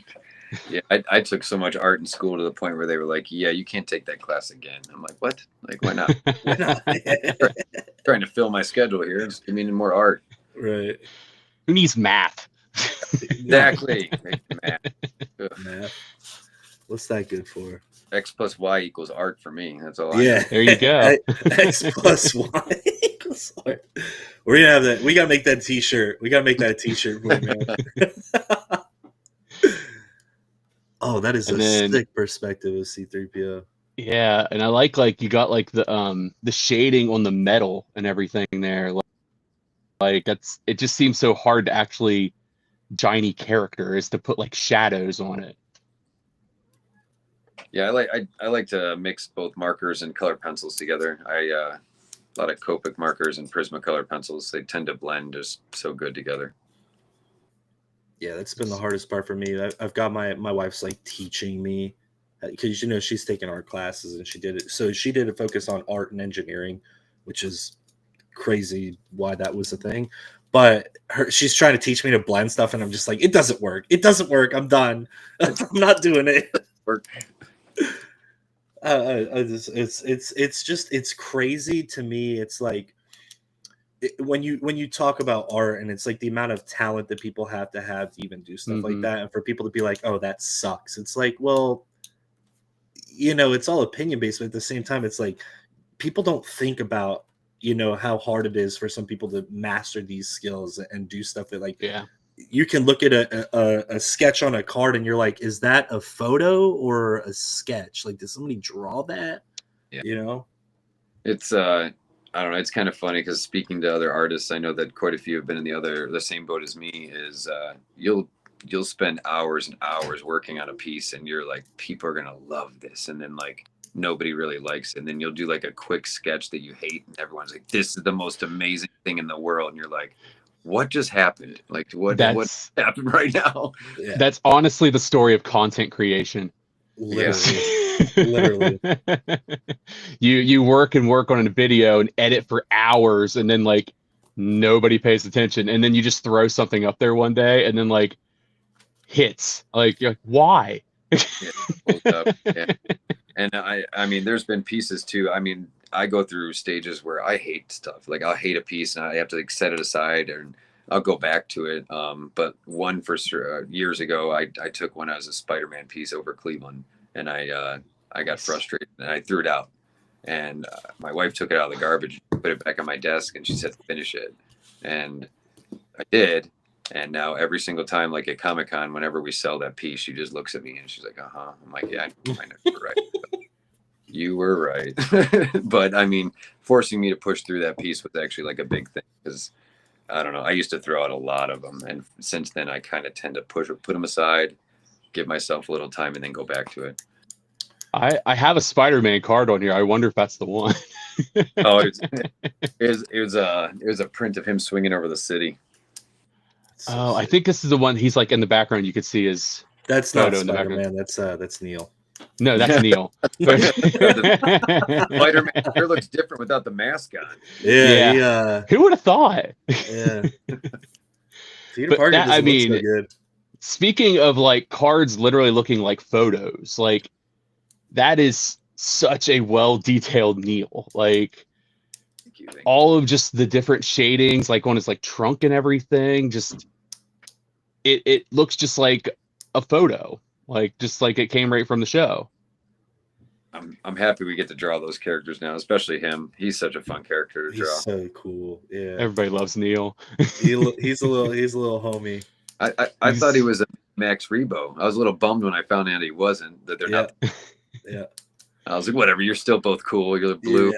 [SPEAKER 2] Yeah, I took so much art in school to the point where they were like, "Yeah, you can't take that class again." I'm like, "What? Like, why not?"
[SPEAKER 3] Why not?
[SPEAKER 2] Trying to fill my schedule here. Just give me more art.
[SPEAKER 3] Right.
[SPEAKER 1] Who needs math?
[SPEAKER 2] Exactly.
[SPEAKER 3] Math. What's that good for?
[SPEAKER 2] X plus Y equals art for me. That's all.
[SPEAKER 3] Yeah.
[SPEAKER 1] There you go.
[SPEAKER 3] X plus Y equals art. We're gonna have that. We gotta make that T-shirt. We gotta make that a T-shirt for man. Oh, that is sick perspective of C-3PO.
[SPEAKER 1] Yeah, and I like you got like the shading on the metal and everything there. Like it just seems so hard to actually shiny character is to put like shadows on it.
[SPEAKER 2] Yeah, I like to mix both markers and color pencils together. A lot of Copic markers and Prismacolor pencils. They tend to blend just so good together.
[SPEAKER 3] Yeah, that's been the hardest part for me. I've got my wife's like teaching me because she's taking art classes and she did it. So she did a focus on art and engineering, which is crazy why that was a thing. But she's trying to teach me to blend stuff, and I'm just like, it doesn't work. It doesn't work. I'm done. I'm not doing it. It's crazy to me. It's like when you talk about art, and it's like the amount of talent that people have to even do stuff like that, and for people to be like, oh, that sucks. It's like, well, it's all opinion based, but at the same time, it's like people don't think about how hard it is for some people to master these skills and do stuff that, like, you can look at a sketch on a card and you're like, is that a photo or a sketch? Like, did somebody draw that?
[SPEAKER 2] It's I don't know, it's kind of funny because speaking to other artists, I know that quite a few have been in the same boat as me. Is you'll spend hours and hours working on a piece and you're like, people are gonna love this, and then like nobody really likes it, and then you'll do like a quick sketch that you hate and everyone's like, this is the most amazing thing in the world, and you're like, what just happened? Like, what happened right now?
[SPEAKER 3] Yeah.
[SPEAKER 1] That's honestly the story of content creation.
[SPEAKER 3] Literally.
[SPEAKER 1] You work on a video and edit for hours, and then like nobody pays attention, and then you just throw something up there one day and then like hits. Like, you're like, why?
[SPEAKER 2] Yeah. And I mean, there's been pieces too. I mean, I go through stages where I hate stuff. Like, I'll hate a piece and I have to like set it aside, and I'll go back to it. But one for years ago, I took one as a Spider-Man piece over Cleveland, and I got frustrated and I threw it out. And my wife took it out of the garbage, put it back on my desk, and she said, finish it. And I did. And now every single time, like at Comic-Con, whenever we sell that piece, she just looks at me and she's like, uh-huh. I'm like, yeah, I know you were right. You were right. But I mean, forcing me to push through that piece was actually like a big thing, because I don't know, I used to throw out a lot of them. And since then, I kind of tend to put them aside, give myself a little time, and then go back to it.
[SPEAKER 1] I have a Spider-Man card on here. I wonder if that's the one.
[SPEAKER 2] Oh, it was a print of him swinging over the city.
[SPEAKER 1] Oh, I think this is the one. He's like in the background. You could see his
[SPEAKER 3] That's not
[SPEAKER 1] photo in the background.
[SPEAKER 3] Spider-Man. That's Neil.
[SPEAKER 1] No, that's Neil.
[SPEAKER 2] Spider-Man sure looks different without the mask on.
[SPEAKER 3] Yeah.
[SPEAKER 1] Who would have thought?
[SPEAKER 3] Yeah.
[SPEAKER 1] Peter Parker doesn't look so good. Speaking of like cards literally looking like photos, like that is such a well-detailed Neil. Like, all of just the different shadings, like on his like trunk and everything, just it looks just like a photo, like just like it came right from the show.
[SPEAKER 2] I'm happy we get to draw those characters now, especially him. He's such a fun character to draw.
[SPEAKER 3] He's so cool. Yeah,
[SPEAKER 1] everybody loves Neil.
[SPEAKER 3] he's a little homie.
[SPEAKER 2] I thought he was a Max Rebo. I was a little bummed when I found out he wasn't. That they're not.
[SPEAKER 3] Yeah.
[SPEAKER 2] I was like, whatever. You're still both cool. You're blue.
[SPEAKER 3] Yeah.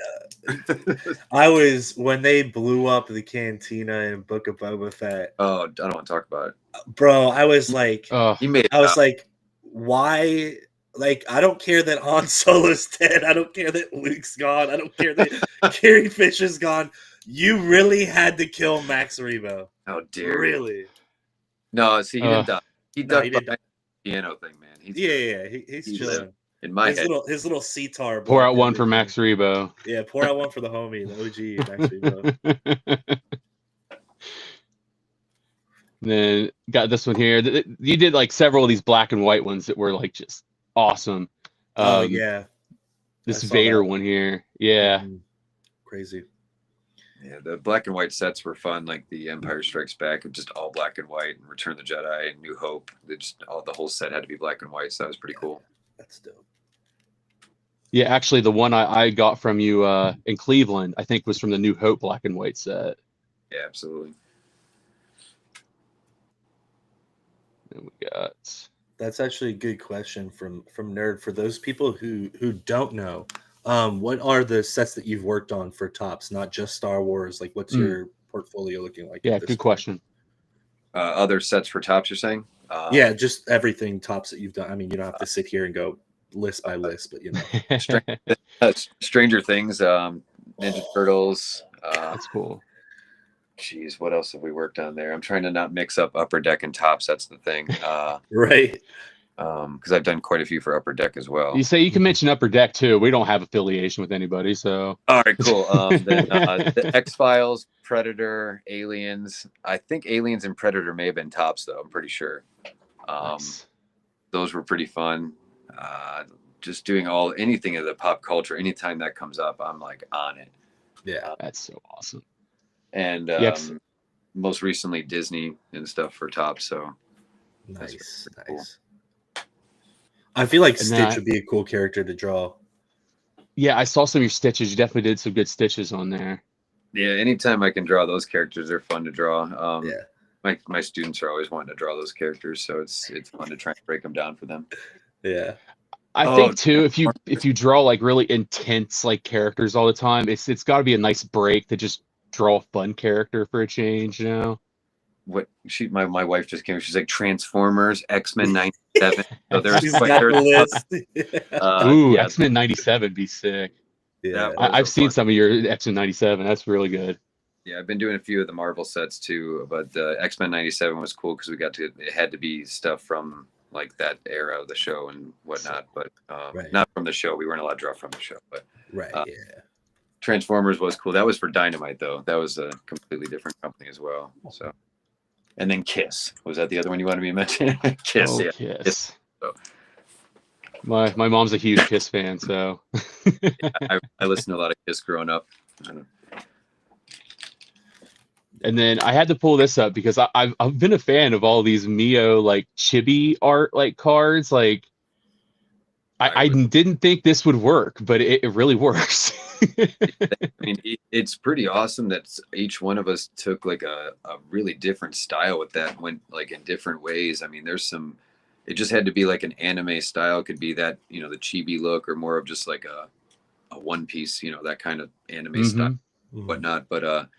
[SPEAKER 3] I was, when they blew up the cantina in Book of Boba Fett.
[SPEAKER 2] Oh, I don't want to talk about it,
[SPEAKER 3] bro. I was like,
[SPEAKER 2] he made it
[SPEAKER 3] I was like, why? Like, I don't care that Han Solo's dead. I don't care that Luke's gone. I don't care that Carrie Fisher's gone. You really had to kill Max Rebo.
[SPEAKER 2] How dare
[SPEAKER 3] really?
[SPEAKER 2] You? No, see, he didn't die. He died by the piano thing, man.
[SPEAKER 3] He's chilling.
[SPEAKER 2] In my head.
[SPEAKER 3] His little sitar.
[SPEAKER 1] Pour out one for Max Rebo.
[SPEAKER 3] Yeah, pour out one for the homie, the OG Max Rebo.
[SPEAKER 1] Then got this one here. You did like several of these black and white ones that were like just awesome.
[SPEAKER 3] Yeah.
[SPEAKER 1] This Vader one here. Yeah.
[SPEAKER 3] Crazy.
[SPEAKER 2] Yeah, the black and white sets were fun, like the Empire Strikes Back, just all black and white, and Return of the Jedi and New Hope. The whole set had to be black and white, so that was pretty cool.
[SPEAKER 3] That's dope.
[SPEAKER 1] Yeah, actually, the one I got from you in Cleveland, I think, was from the New Hope black and white set.
[SPEAKER 2] Yeah, absolutely.
[SPEAKER 1] And we got.
[SPEAKER 3] That's actually a good question from Nerd. For those people who don't know, what are the sets that you've worked on for Topps? Not just Star Wars. Like, what's your portfolio looking like?
[SPEAKER 1] Yeah, good question.
[SPEAKER 2] Other sets for Topps, you're saying?
[SPEAKER 3] Yeah, just everything Topps that you've done. I mean, you don't have to sit here and go list by list, but you know.
[SPEAKER 2] Stranger Things, Ninja Turtles.
[SPEAKER 1] That's cool.
[SPEAKER 2] geez, what else have we worked on there? I'm trying to not mix up Upper Deck and Tops. That's the thing.
[SPEAKER 3] Right.
[SPEAKER 2] Because I've done quite a few for Upper Deck as well.
[SPEAKER 1] You say you can mention Upper Deck too. We don't have affiliation with anybody, so.
[SPEAKER 2] All right, cool. Then the X-Files, Predator, Aliens. I think Aliens and Predator may have been Tops, though. I'm pretty sure.
[SPEAKER 1] Nice.
[SPEAKER 2] Those were pretty fun. Just doing anything of the pop culture. Anytime that comes up, I'm like on it.
[SPEAKER 3] Yeah.
[SPEAKER 1] That's so awesome.
[SPEAKER 2] And
[SPEAKER 1] Yes.
[SPEAKER 2] most recently Disney and stuff for Tops. So
[SPEAKER 3] Nice.
[SPEAKER 2] cool.
[SPEAKER 3] Nice. I feel like
[SPEAKER 1] And
[SPEAKER 3] Stitch would be a cool character to draw.
[SPEAKER 1] Yeah, I saw some of your stitches. You definitely did some good stitches on there.
[SPEAKER 2] Yeah, anytime I can draw those characters, they're fun to draw.
[SPEAKER 3] Yeah.
[SPEAKER 2] My students are always wanting to draw those characters, so it's fun to try and break them down for them.
[SPEAKER 3] Yeah.
[SPEAKER 1] I think too, if you draw like really intense like characters all the time, it's got to be a nice break to just draw a fun character for a change, you know.
[SPEAKER 2] What my wife just came. She's like Transformers, X-Men '97. So there's
[SPEAKER 3] She's got the list.
[SPEAKER 1] Ooh,
[SPEAKER 2] yeah,
[SPEAKER 1] X-Men '97 be sick.
[SPEAKER 3] Yeah.
[SPEAKER 1] I've seen some of your X-Men '97. That's really good.
[SPEAKER 2] Yeah, I've been doing a few of the Marvel sets too, but X-Men '97 was cool because it had to be stuff from like that era of the show and whatnot, but
[SPEAKER 3] Right.
[SPEAKER 2] not from the show. We weren't allowed to draw from the show, but
[SPEAKER 3] Right. Yeah.
[SPEAKER 2] Transformers was cool. That was for Dynamite though. That was a completely different company as well. So, and then Kiss, was that the other one you wanted me to mention? Kiss,
[SPEAKER 1] Oh,
[SPEAKER 2] yeah.
[SPEAKER 1] Kiss.
[SPEAKER 2] So.
[SPEAKER 1] My mom's a huge Kiss fan, so.
[SPEAKER 2] I listened to a lot of Kiss growing up.
[SPEAKER 1] And then I had to pull this up because I've been a fan of all these Mio like chibi art like cards. Like I didn't think this would work, but it really works.
[SPEAKER 2] I mean, it's pretty awesome that each one of us took like a really different style with that, went like in different ways. I mean, it just had to be like an anime style. It could be that, the chibi look, or more of just like a one piece, that kind of anime style, whatnot. But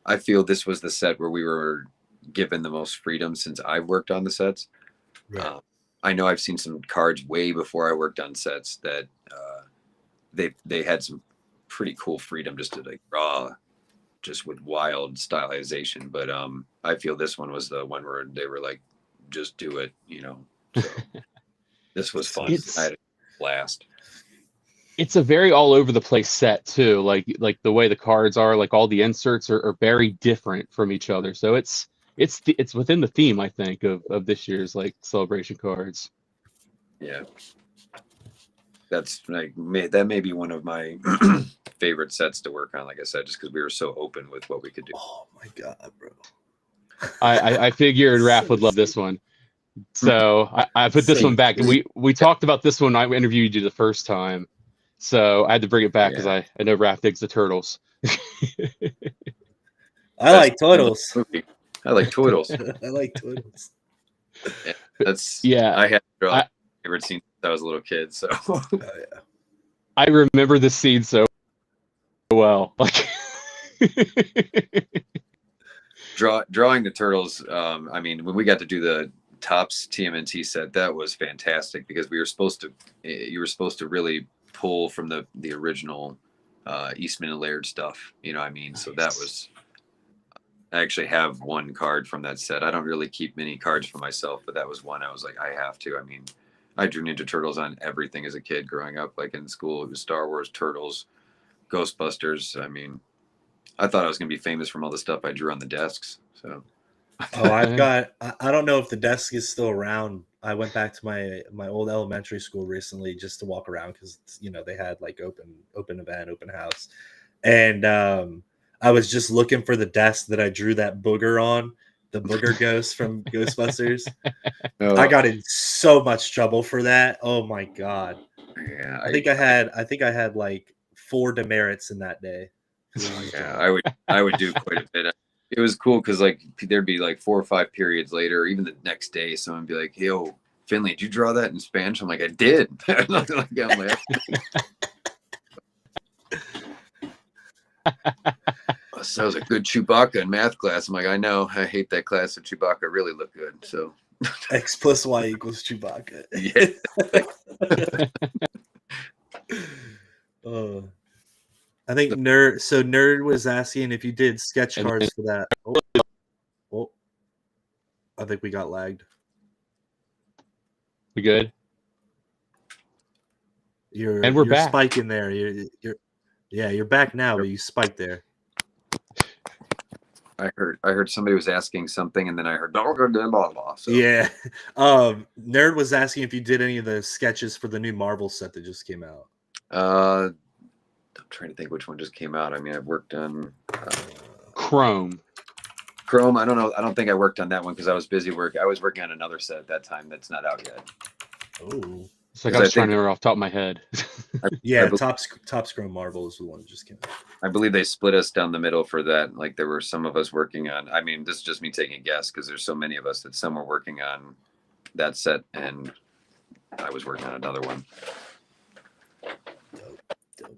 [SPEAKER 2] I feel this was the set where we were given the most freedom since I've worked on the sets.
[SPEAKER 3] Right.
[SPEAKER 2] I know I've seen some cards way before I worked on sets that they had some pretty cool freedom just to like draw just with wild stylization. But I feel this one was the one where they were like, just do it, So this was fun. I had a blast.
[SPEAKER 1] It's a very all over the place set too. Like the way the cards are, like all the inserts are very different from each other. So it's within the theme, I think, of this year's like celebration cards.
[SPEAKER 2] Yeah, that's like that may be one of my favorite sets to work on. Like I said, just because we were so open with what we could do.
[SPEAKER 3] Oh my god, bro!
[SPEAKER 1] I figured Raph would love this one, so I put this one back. We talked about this one. I interviewed you the first time, so I had to bring it back because I know Raph digs the turtles.
[SPEAKER 3] I like turtles.
[SPEAKER 2] I like turtles.
[SPEAKER 3] I like turtles.
[SPEAKER 2] I had favorite scene since I was a little kid. So
[SPEAKER 1] I remember this scene so well. Like
[SPEAKER 2] drawing the turtles. I mean, when we got to do the Tops TMNT set, that was fantastic because you were supposed to really pull from the original Eastman and Laird stuff. You know what I mean? Nice. So that was. I actually have one card from that set. I don't really keep many cards for myself, but that was one I was like, I have to. I mean, I drew Ninja Turtles on everything as a kid growing up. Like in school, it was Star Wars, Turtles, Ghostbusters. I mean, I thought I was going to be famous from all the stuff I drew on the desks. So,
[SPEAKER 3] I don't know if the desk is still around. I went back to my old elementary school recently just to walk around because they had like open event, open house, and I was just looking for the desk that I drew that booger on, the booger ghost from Ghostbusters. I got in so much trouble for that. Oh my god!
[SPEAKER 2] Yeah,
[SPEAKER 3] I think I had like 4 demerits in that day.
[SPEAKER 2] Yeah, I would do quite a bit. It was cool because like there'd be like 4 or 5 periods later, or even the next day, someone would be like, "Yo, Finley, did you draw that in Spanish?" I'm like, "I did." I'm like, that was a good Chewbacca in math class. I'm like, I know. I hate that class, of Chewbacca really looked good. So
[SPEAKER 3] X plus Y equals Chewbacca.
[SPEAKER 2] Yeah.
[SPEAKER 3] I think Nerd was asking if you did sketch cards for that. Oh, I think we got lagged.
[SPEAKER 1] We good?
[SPEAKER 3] You're
[SPEAKER 1] back.
[SPEAKER 3] spiking there. You're back now, but you spiked there.
[SPEAKER 2] I heard somebody was asking something, and then I heard blah, blah, blah, blah, blah, so.
[SPEAKER 3] Yeah. Nerd was asking if you did any of the sketches for the new Marvel set that just came out.
[SPEAKER 2] I'm trying to think which one just came out. I mean, I've worked on
[SPEAKER 1] Chrome.
[SPEAKER 2] I don't know. I don't think I worked on that one because I was busy I was working on another set at that time that's not out yet.
[SPEAKER 3] Oh.
[SPEAKER 1] It's like I was trying to remember off the top of my head.
[SPEAKER 3] Yeah, Top Scrum Marvel is the one that just came out.
[SPEAKER 2] I believe they split us down the middle for that. Like there were some of us working on, I mean, this is just me taking a guess because there's so many of us that some were working on that set and I was working on another one.
[SPEAKER 3] Dope.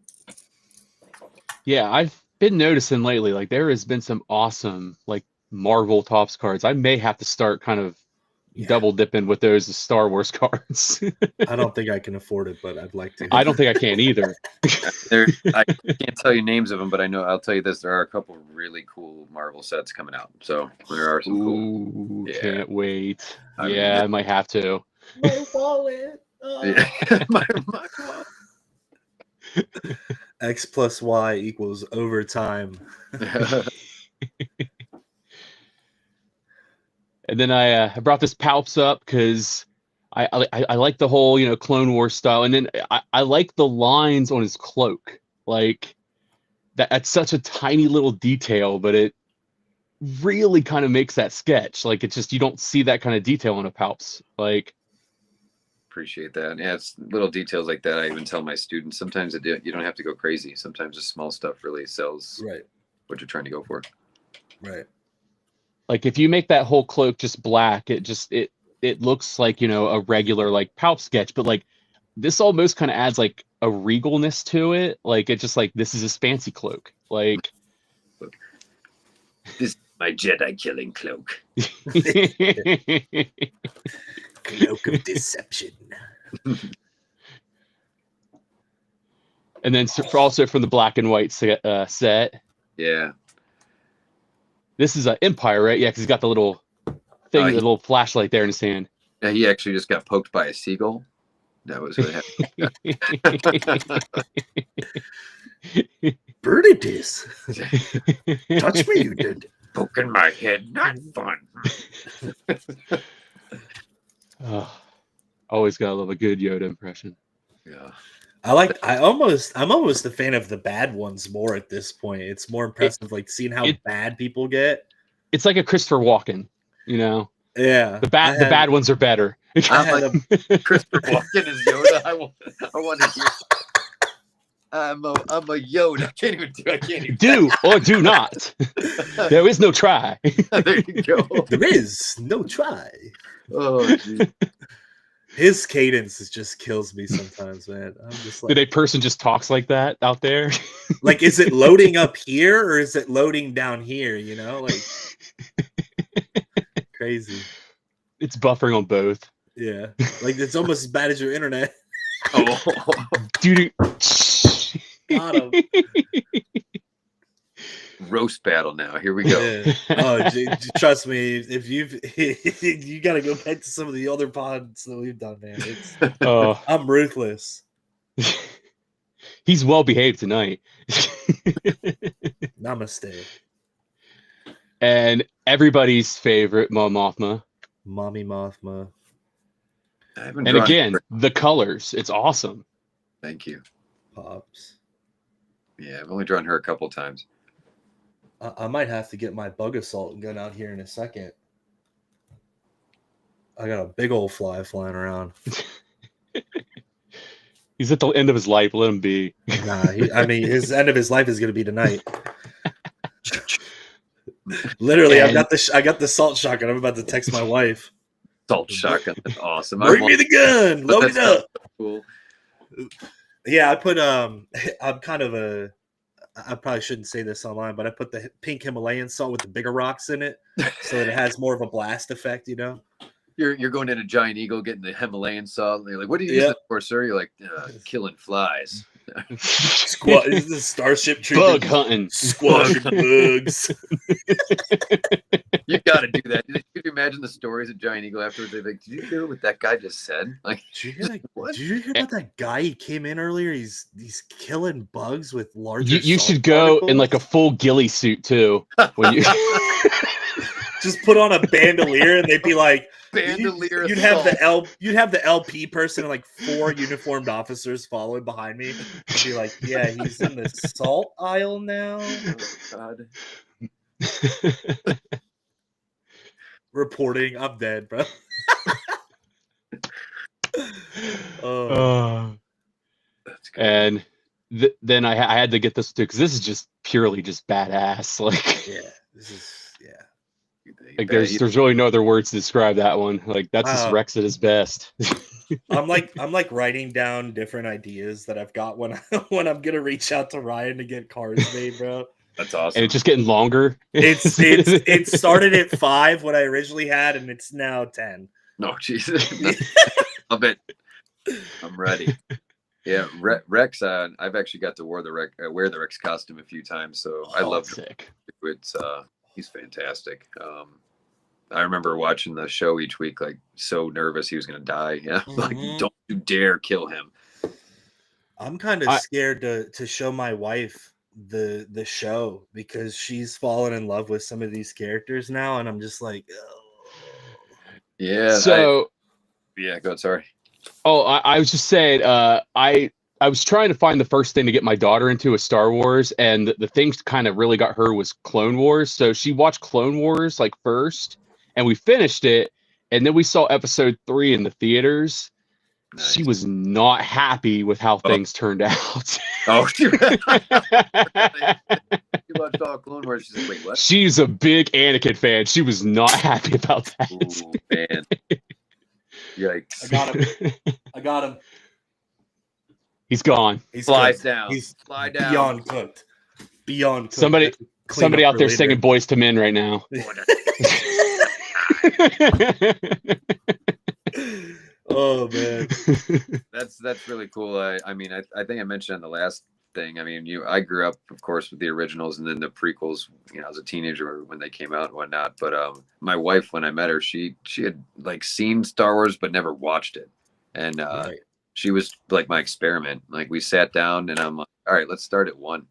[SPEAKER 1] Yeah, I've been noticing lately, like there has been some awesome like Marvel Topps cards. I may have to start kind of double dipping with those Star Wars cards.
[SPEAKER 3] I don't think I can afford it, but I'd like to.
[SPEAKER 1] I don't think I can either.
[SPEAKER 2] I can't tell you names of them, but I'll tell you this: there are a couple really cool Marvel sets coming out. So there are some cool. Yeah.
[SPEAKER 1] Can't wait. I might have to.
[SPEAKER 3] My wallet. Oh.
[SPEAKER 2] Yeah. my wallet.
[SPEAKER 3] X plus Y equals overtime.
[SPEAKER 1] And then I brought this Palps up because I like the whole Clone Wars style, and then I like the lines on his cloak. Like that's such a tiny little detail, but it really kind of makes that sketch. Like it's just you don't see that kind of detail on a Palps. Like
[SPEAKER 2] appreciate that. Yeah, it's little details like that. I even tell my students sometimes you don't have to go crazy. Sometimes the small stuff really sells what you're trying to go for.
[SPEAKER 3] Right.
[SPEAKER 1] Like if you make that whole cloak just black, it looks like a regular like Palp sketch, but like this almost kind of adds like a regalness to it. Like it's just like this is his fancy cloak. Like
[SPEAKER 2] this is my Jedi killing cloak.
[SPEAKER 3] Cloak of deception.
[SPEAKER 1] And then also from the black and white set.
[SPEAKER 2] Yeah.
[SPEAKER 1] This is an Empire, right? Yeah, because he's got the little thing, the little flashlight there in his hand.
[SPEAKER 2] Yeah, he actually just got poked by a seagull. That was what
[SPEAKER 3] happened. Birdies. Touch me, you did.
[SPEAKER 2] Poking my head, not fun.
[SPEAKER 1] Always gotta love a good Yoda impression.
[SPEAKER 2] Yeah.
[SPEAKER 3] I'm almost a fan of the bad ones more at this point. It's more impressive, like seeing how bad people get.
[SPEAKER 1] It's like a Christopher Walken,
[SPEAKER 3] Yeah.
[SPEAKER 1] The bad ones are better.
[SPEAKER 2] I'm like Christopher Walken is Yoda. I want to hear. I'm a Yoda. I can't even
[SPEAKER 1] do or do not. There is no try.
[SPEAKER 2] There you go.
[SPEAKER 3] There is no try.
[SPEAKER 2] Oh, geez.
[SPEAKER 3] His cadence just kills me sometimes, man. I'm just like,
[SPEAKER 1] did a person just talks like that out there?
[SPEAKER 3] Like, is it loading up here or is it loading down here? Like crazy.
[SPEAKER 1] It's buffering on both.
[SPEAKER 3] Yeah, like it's almost as bad as your internet.
[SPEAKER 2] Oh,
[SPEAKER 1] dude.
[SPEAKER 2] Got him. Roast battle now. Here we go.
[SPEAKER 3] Yeah. Oh, trust me. If you got to go back to some of the other pods that we've done, man. I'm ruthless.
[SPEAKER 1] He's well behaved tonight.
[SPEAKER 3] Namaste.
[SPEAKER 1] And everybody's favorite, Mommy
[SPEAKER 3] Mothma.
[SPEAKER 1] And again, the colors. It's awesome.
[SPEAKER 2] Thank you.
[SPEAKER 3] Pops.
[SPEAKER 2] Yeah, I've only drawn her a couple times.
[SPEAKER 3] I might have to get my bug assault gun out here in a second. I got a big old fly flying around.
[SPEAKER 1] He's at the end of his life. Let him be.
[SPEAKER 3] Nah, his end of his life is going to be tonight. Literally, I got the salt shotgun. I'm about to text my wife.
[SPEAKER 2] Salt shotgun, that's awesome.
[SPEAKER 3] Bring me the gun. Load it up.
[SPEAKER 2] Cool.
[SPEAKER 3] Yeah, I put I'm kind of I probably shouldn't say this online, but I put the pink Himalayan salt with the bigger rocks in it, so that it has more of a blast effect.
[SPEAKER 2] You're going in a Giant Eagle, getting the Himalayan salt. And you're like, what do you use it for, sir? You're like, killing flies.
[SPEAKER 3] Squad is the Starship Trooper
[SPEAKER 1] Bug hunting.
[SPEAKER 3] squashing bugs.
[SPEAKER 2] You got to do that. Could you imagine the stories of Giant Eagle afterwards? They're like, "Did you hear what that guy just said?" Like,
[SPEAKER 3] Did you hear about that guy? He came in earlier. He's killing bugs with larger.
[SPEAKER 1] You
[SPEAKER 3] salt
[SPEAKER 1] should go in like a
[SPEAKER 3] particles.
[SPEAKER 1] full ghillie suit too. When you
[SPEAKER 3] Just put on a bandolier, and they'd be like,
[SPEAKER 2] bandolier.
[SPEAKER 3] You'd have the LP person and like 4 uniformed officers following behind me. And be like, yeah, he's in the salt aisle now.
[SPEAKER 2] Oh, God.
[SPEAKER 3] Reporting, I'm dead, bro. Oh,
[SPEAKER 2] That's good.
[SPEAKER 1] And then I had to get this too because this is just purely just badass. Like,
[SPEAKER 3] yeah, this is
[SPEAKER 1] like there's really no other words to describe that one. Like that's just Rex at his best.
[SPEAKER 3] I'm like writing down different ideas that I've got when I'm gonna reach out to Ryan to get cards made, bro.
[SPEAKER 2] That's awesome.
[SPEAKER 1] And it's just getting longer.
[SPEAKER 3] It started at 5 what I originally had, and it's now 10.
[SPEAKER 2] No, Jesus. Love it. I'm ready. Yeah, Rex. I've actually got to wear the Rex costume a few times, so I love
[SPEAKER 1] sick.
[SPEAKER 2] It's he's fantastic. I remember watching the show each week, like so nervous he was gonna die. Yeah, like don't you dare kill him.
[SPEAKER 3] I'm kind of scared to show my wife the show because she's fallen in love with some of these characters now, and I'm just like, oh.
[SPEAKER 2] Yeah.
[SPEAKER 1] So
[SPEAKER 2] go ahead, sorry.
[SPEAKER 1] Oh, I was just saying, I was trying to find the first thing to get my daughter into a Star Wars, and the things kind of really got her was Clone Wars. So she watched Clone Wars like first, and we finished it, and then we saw episode 3 in the theaters. Nice. She was not happy with how things turned out.
[SPEAKER 2] Oh, she watched all Clone Wars. She's like, wait, what?
[SPEAKER 1] She's a big Anakin fan. She was not happy about that.
[SPEAKER 2] Ooh, man. Yikes.
[SPEAKER 3] I got him.
[SPEAKER 1] He's gone.
[SPEAKER 3] He's
[SPEAKER 2] Slides down.
[SPEAKER 3] He's
[SPEAKER 2] Slide down.
[SPEAKER 3] Beyond cooked. Beyond cooked.
[SPEAKER 1] Somebody out there singing Boys to Men right now.
[SPEAKER 3] Oh man.
[SPEAKER 2] That's really cool. I mean, I think I mentioned on the last thing. I mean, I grew up, of course, with the originals and then the prequels, as a teenager when they came out and whatnot. But my wife, when I met her, she had like seen Star Wars but never watched it. And
[SPEAKER 3] right.
[SPEAKER 2] She was like my experiment. Like we sat down and I'm like, all right, let's start at 1.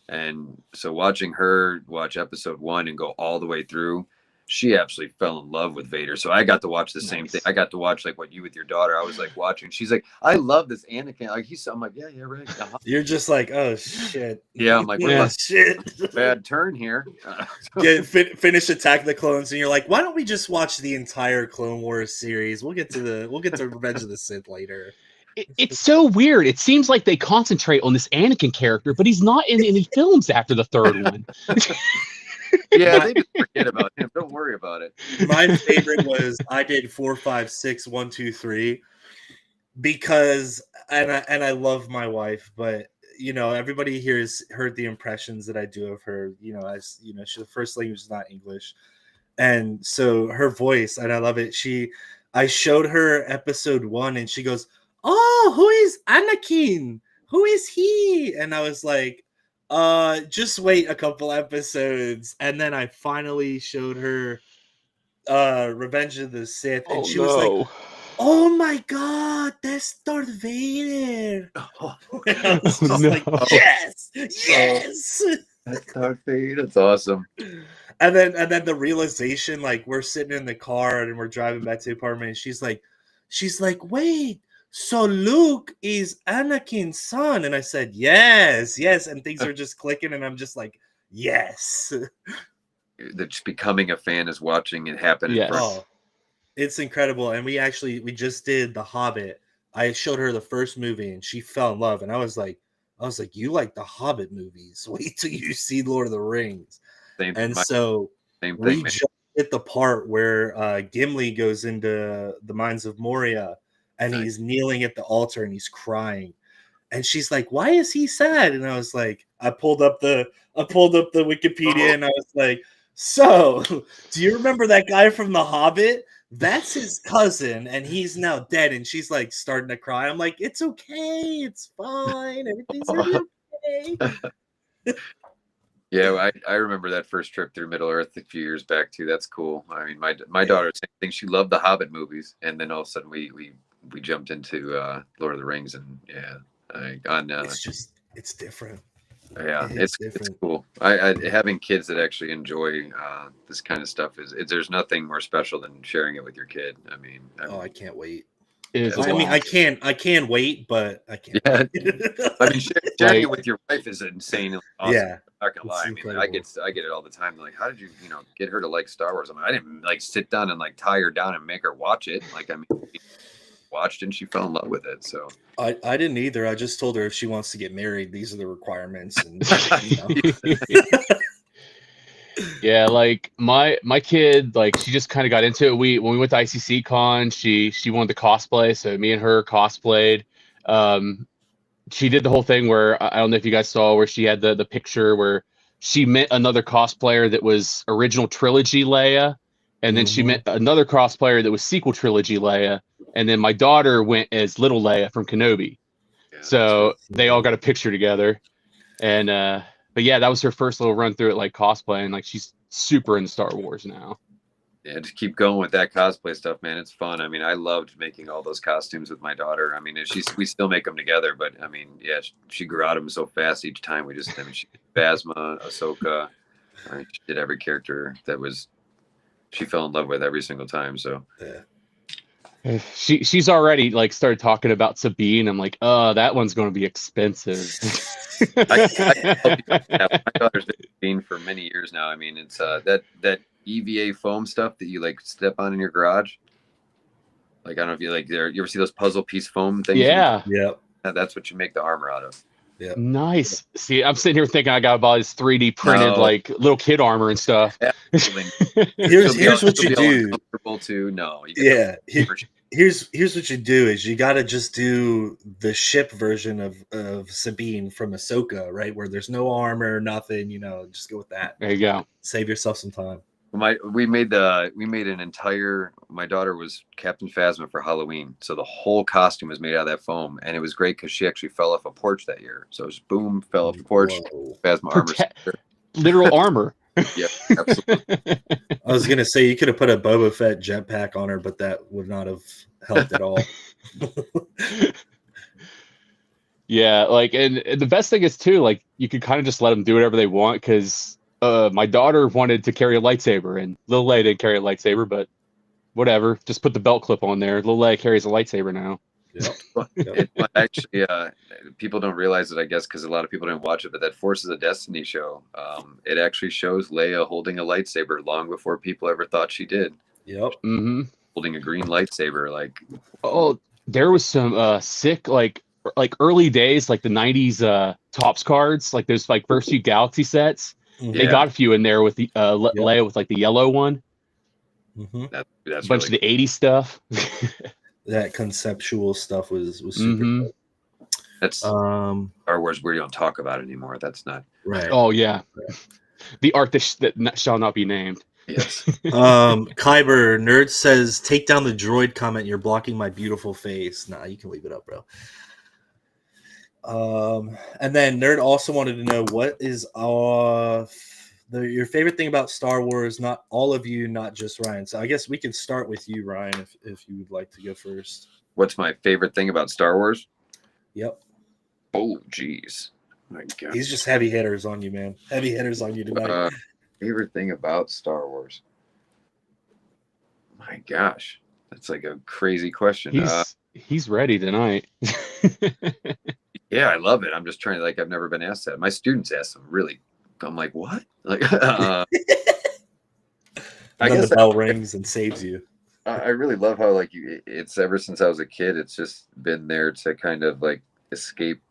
[SPEAKER 2] And so watching her watch episode 1 and go all the way through, she absolutely fell in love with Vader. So I got to watch the same thing. I got to watch like what you with your daughter. I was like watching. She's like, I love this Anakin. Like I'm like, yeah, right. Uh-huh.
[SPEAKER 3] You're just like, oh shit.
[SPEAKER 2] Yeah, I'm like,
[SPEAKER 3] shit.
[SPEAKER 2] Bad turn here.
[SPEAKER 3] Finish Attack of the Clones, and you're like, why don't we just watch the entire Clone Wars series? We'll get to Revenge of the Sith later.
[SPEAKER 1] It's so weird. It seems like they concentrate on this Anakin character, but he's not in any films after the 3rd one.
[SPEAKER 2] Yeah, they just forget about him. Don't worry about it.
[SPEAKER 3] My favorite was I did 4, 5, 6, 1, 2, 3 because and I love my wife, but everybody here has heard the impressions that I do of her. As the first language is not English, and so her voice, and I love it. I showed her episode 1, and she goes, "Oh, who is Anakin? Who is he?" And I was like, just wait a couple episodes. And then I finally showed her Revenge of the Sith, and she was like, oh my god, that's Darth Vader. I was like, yes.
[SPEAKER 2] That's Darth Vader. That's awesome.
[SPEAKER 3] And then the realization, like we're sitting in the car and we're driving back to the apartment, and she's like, wait, so Luke is Anakin's son? And I said, yes. And things are just clicking, and I'm just like, yes.
[SPEAKER 2] Just becoming a fan is watching it happen.
[SPEAKER 1] Yes.
[SPEAKER 3] Oh, it's incredible. And we just did The Hobbit. I showed her the first movie, and she fell in love. And I was like, you like the Hobbit movies? Wait till you see Lord of the Rings.
[SPEAKER 2] Same
[SPEAKER 3] We
[SPEAKER 2] thing,
[SPEAKER 3] just hit the part where Gimli goes into the Mines of Moria, and he's kneeling at the altar and he's crying. And she's like, why is he sad? And I was like, I pulled up the Wikipedia, and I was like, so do you remember that guy from The Hobbit that's his cousin, and he's now dead. And she's like starting to cry. I'm like, it's okay, it's fine, everything's gonna be okay.
[SPEAKER 2] Yeah, I remember that first trip through Middle Earth a few years back too. That's cool. I mean, my daughter, same thing. She loved the Hobbit movies, and then all of a sudden we jumped into Lord of the Rings, and yeah,
[SPEAKER 3] It's different.
[SPEAKER 2] Yeah,
[SPEAKER 3] It's
[SPEAKER 2] it's
[SPEAKER 3] different.
[SPEAKER 2] cool. I having kids that actually enjoy this kind of stuff there's nothing more special than sharing it with your kid. I mean,
[SPEAKER 3] Oh, I can't wait.
[SPEAKER 1] It is a
[SPEAKER 3] I mean,
[SPEAKER 1] blast.
[SPEAKER 3] I can wait, but I can't.
[SPEAKER 2] yeah, I mean, sharing
[SPEAKER 1] Like,
[SPEAKER 2] it with your wife is insane awesome.
[SPEAKER 3] Yeah,
[SPEAKER 2] I'm not gonna lie.
[SPEAKER 3] it's
[SPEAKER 2] I mean,
[SPEAKER 3] incredible.
[SPEAKER 2] I get it all the time. Like, how did you get her to like Star Wars? I mean, I didn't like sit down and like tie her down and make her watch it. Like, I mean, she watched and she fell in love with it. So
[SPEAKER 3] I didn't either. I just told her if she wants to get married, these are the requirements, and
[SPEAKER 1] yeah, like my kid, like she just kind of got into it. When we went to ICC Con, she wanted to cosplay, so me and her cosplayed. Um, she did the whole thing where I don't know if you guys saw where she had the picture where she met another cosplayer that was original trilogy Leia, and then she met another cosplayer that was sequel trilogy Leia, and then my daughter went as little Leia from Kenobi.
[SPEAKER 2] yeah,
[SPEAKER 1] So they all got a picture together, and but yeah, that was her first little run through it, like cosplay, and like she's super into Star Wars now.
[SPEAKER 2] yeah, just keep going with that cosplay stuff, man. It's fun. I mean, I loved making all those costumes with my daughter. I mean, we still make them together, but I mean, yeah, she grew out of them so fast each time. I mean, she did Phasma, Ahsoka. I mean, she did every character she fell in love with every single time. So
[SPEAKER 3] yeah.
[SPEAKER 1] She's already like started talking about Sabine. I'm like, oh, that one's going to be expensive.
[SPEAKER 2] I my daughter's been for many years now. I mean, it's that EVA foam stuff that you like step on in your garage. Like, I don't know if you like there. You ever see those puzzle piece foam things?
[SPEAKER 1] Yeah.
[SPEAKER 3] Yep.
[SPEAKER 2] That's what you make the armor out of.
[SPEAKER 3] Yep.
[SPEAKER 1] Nice. See, I'm sitting here thinking I got to buy this 3D printed
[SPEAKER 2] No.
[SPEAKER 1] like little kid armor and stuff.
[SPEAKER 3] Here's what you do.
[SPEAKER 2] Too. No.
[SPEAKER 3] Yeah. Here's what you do is you got to just do the ship version of Sabine from Ahsoka, right? Where there's no armor, nothing, just go with that.
[SPEAKER 1] There you go.
[SPEAKER 3] Save yourself some time.
[SPEAKER 2] We made an entire. My daughter was Captain Phasma for Halloween, so the whole costume was made out of that foam, and it was great because she actually fell off a porch that year. So it was boom, fell off the porch.
[SPEAKER 3] Whoa.
[SPEAKER 2] Phasma armor,
[SPEAKER 1] literal armor.
[SPEAKER 2] Yeah, absolutely.
[SPEAKER 3] I was gonna say you could have put a Boba Fett jetpack on her, but that would not have helped at all.
[SPEAKER 1] Yeah, like and the best thing is too, like you could kind of just let them do whatever they want because my daughter wanted to carry a lightsaber and Lil Leia didn't carry a lightsaber, but whatever, just put the belt clip on there. Lil Leia carries a lightsaber now.
[SPEAKER 3] Yep.
[SPEAKER 2] Actually, people don't realize it, I guess, because a lot of people didn't watch it. But that Forces of Destiny show, it actually shows Leia holding a lightsaber long before people ever thought she did.
[SPEAKER 3] Yep.
[SPEAKER 1] Mm-hmm.
[SPEAKER 2] Holding a green lightsaber, like.
[SPEAKER 1] Oh, there was some sick like early days, like the '90s Topps cards, like those like first few Galaxy sets. They got a few in there with the Leia with like the yellow one.
[SPEAKER 3] Mm-hmm.
[SPEAKER 2] That's
[SPEAKER 1] a bunch
[SPEAKER 2] really
[SPEAKER 1] of the '80s stuff.
[SPEAKER 3] That conceptual stuff was super
[SPEAKER 1] Mhm.
[SPEAKER 3] cool.
[SPEAKER 2] That's Star Wars where you don't talk about it anymore. That's not
[SPEAKER 3] right.
[SPEAKER 1] Oh yeah, the art that shall not be named.
[SPEAKER 2] yes.
[SPEAKER 3] Kyber Nerd says, take down the droid comment. You're blocking my beautiful face. Nah, you can leave it up, bro. And then Nerd also wanted to know what is your favorite thing about Star Wars. Not all of you, not just Ryan. So I guess we can start with you, Ryan, if you would like to go first.
[SPEAKER 2] What's my favorite thing about Star Wars?
[SPEAKER 3] Yep.
[SPEAKER 2] Oh, geez. My God.
[SPEAKER 3] He's just heavy hitters on you, man. Heavy hitters on you tonight.
[SPEAKER 2] Favorite thing about Star Wars? My gosh, that's like a crazy question.
[SPEAKER 1] He's ready tonight.
[SPEAKER 2] Yeah, I love it. I'm just trying to I've never been asked that. My students ask them really. I'm like, what? Like, I
[SPEAKER 3] guess
[SPEAKER 2] guess
[SPEAKER 3] the bell rings and saves you.
[SPEAKER 2] I really love how it's ever since I was a kid. It's just been there to kind of escape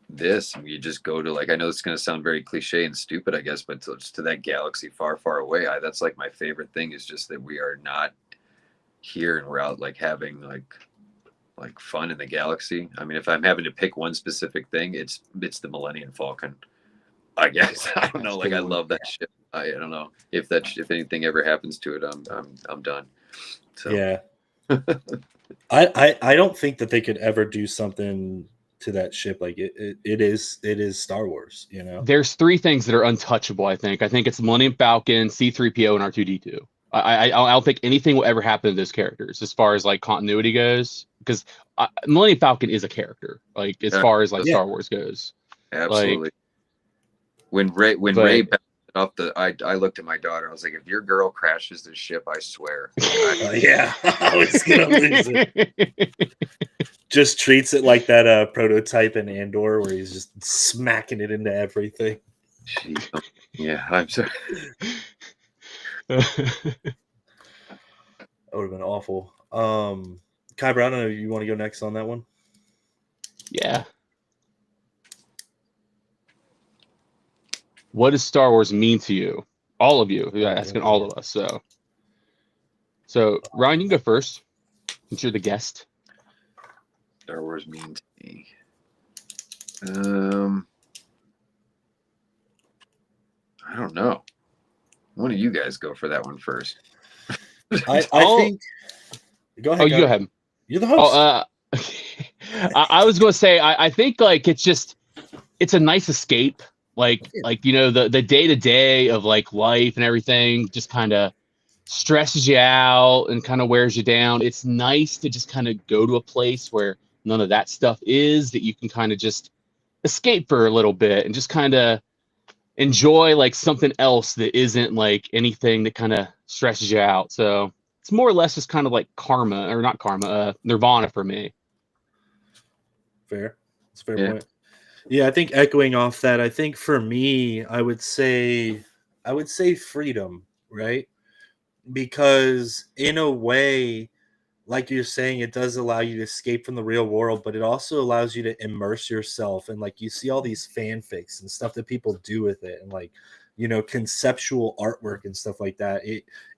[SPEAKER 2] this, and you just go to I know it's going to sound very cliche and stupid, I guess, but to that galaxy far, far away. That's my favorite thing is just that we are not here and we're out having fun in the galaxy. I mean, if I'm having to pick one specific thing, it's the Millennium Falcon. I guess I don't know. I love that ship. I don't know if anything ever happens to it, I'm done. So
[SPEAKER 3] Yeah. I don't think that they could ever do something to that ship like it is Star Wars, you know.
[SPEAKER 1] There's three things that are untouchable. I think it's Millennium Falcon, C-3PO, and R2-D2. I don't think anything will ever happen to those characters as far as like continuity goes, because Millennium Falcon is a character, like as far as like
[SPEAKER 3] Yeah.
[SPEAKER 1] Star Wars goes.
[SPEAKER 2] absolutely.
[SPEAKER 1] Like,
[SPEAKER 2] When Ray
[SPEAKER 1] but-
[SPEAKER 2] bounced off I looked at my daughter. I was like, if your girl crashes this ship, I swear.
[SPEAKER 3] Yeah, I was gonna lose it. Just treats it like that prototype in Andor where he's just smacking it into everything.
[SPEAKER 2] Jeez. Yeah, I'm sorry.
[SPEAKER 3] That would have been awful. Kai Brown, I don't know, you want to go next on that one?
[SPEAKER 1] Yeah. What does Star Wars mean to you? All of you. Yeah, asking all of us. So Ryan, you can go first, since you're the guest.
[SPEAKER 2] Star Wars means to me. I don't know. One of you guys go for that one first.
[SPEAKER 3] I think. Go ahead.
[SPEAKER 1] Oh, you go ahead.
[SPEAKER 3] You're the host.
[SPEAKER 1] I was going to say, I think like it's a nice escape. Like you know, the day-to-day of like life and everything just kind of stresses you out and kind of wears you down. It's nice to just kind of go to a place where none of that stuff is, that you can kind of just escape for a little bit and just kind of enjoy like something else that isn't like anything that kind of stresses you out. So it's more or less just kind of like Nirvana for me.
[SPEAKER 3] Fair. That's a fair point. Yeah, I think echoing off that, I think for me, I would say freedom, right? Because in a way, like you're saying, it does allow you to escape from the real world, but it also allows you to immerse yourself. And like you see all these fanfics and stuff that people do with it, and like, you know, conceptual artwork and stuff like that.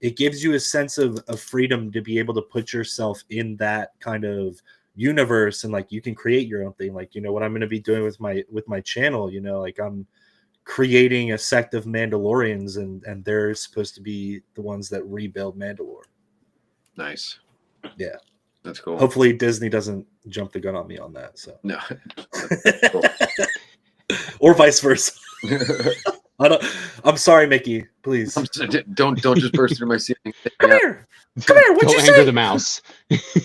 [SPEAKER 3] It gives you a sense of freedom to be able to put yourself in that kind of universe, and like you can create your own thing. Like, you know, what I'm going to be doing with my channel, you know, like I'm creating a sect of Mandalorians, and they're supposed to be the ones that rebuild Mandalore.
[SPEAKER 2] Nice.
[SPEAKER 3] Yeah,
[SPEAKER 2] that's cool.
[SPEAKER 3] Hopefully Disney doesn't jump the gun on me on that. So
[SPEAKER 2] no,
[SPEAKER 3] or vice versa. I'm sorry, Mickey. Please
[SPEAKER 2] don't just burst through my ceiling.
[SPEAKER 3] Come here. What'd
[SPEAKER 1] Don't
[SPEAKER 3] you
[SPEAKER 1] anger
[SPEAKER 3] say?
[SPEAKER 1] the mouse.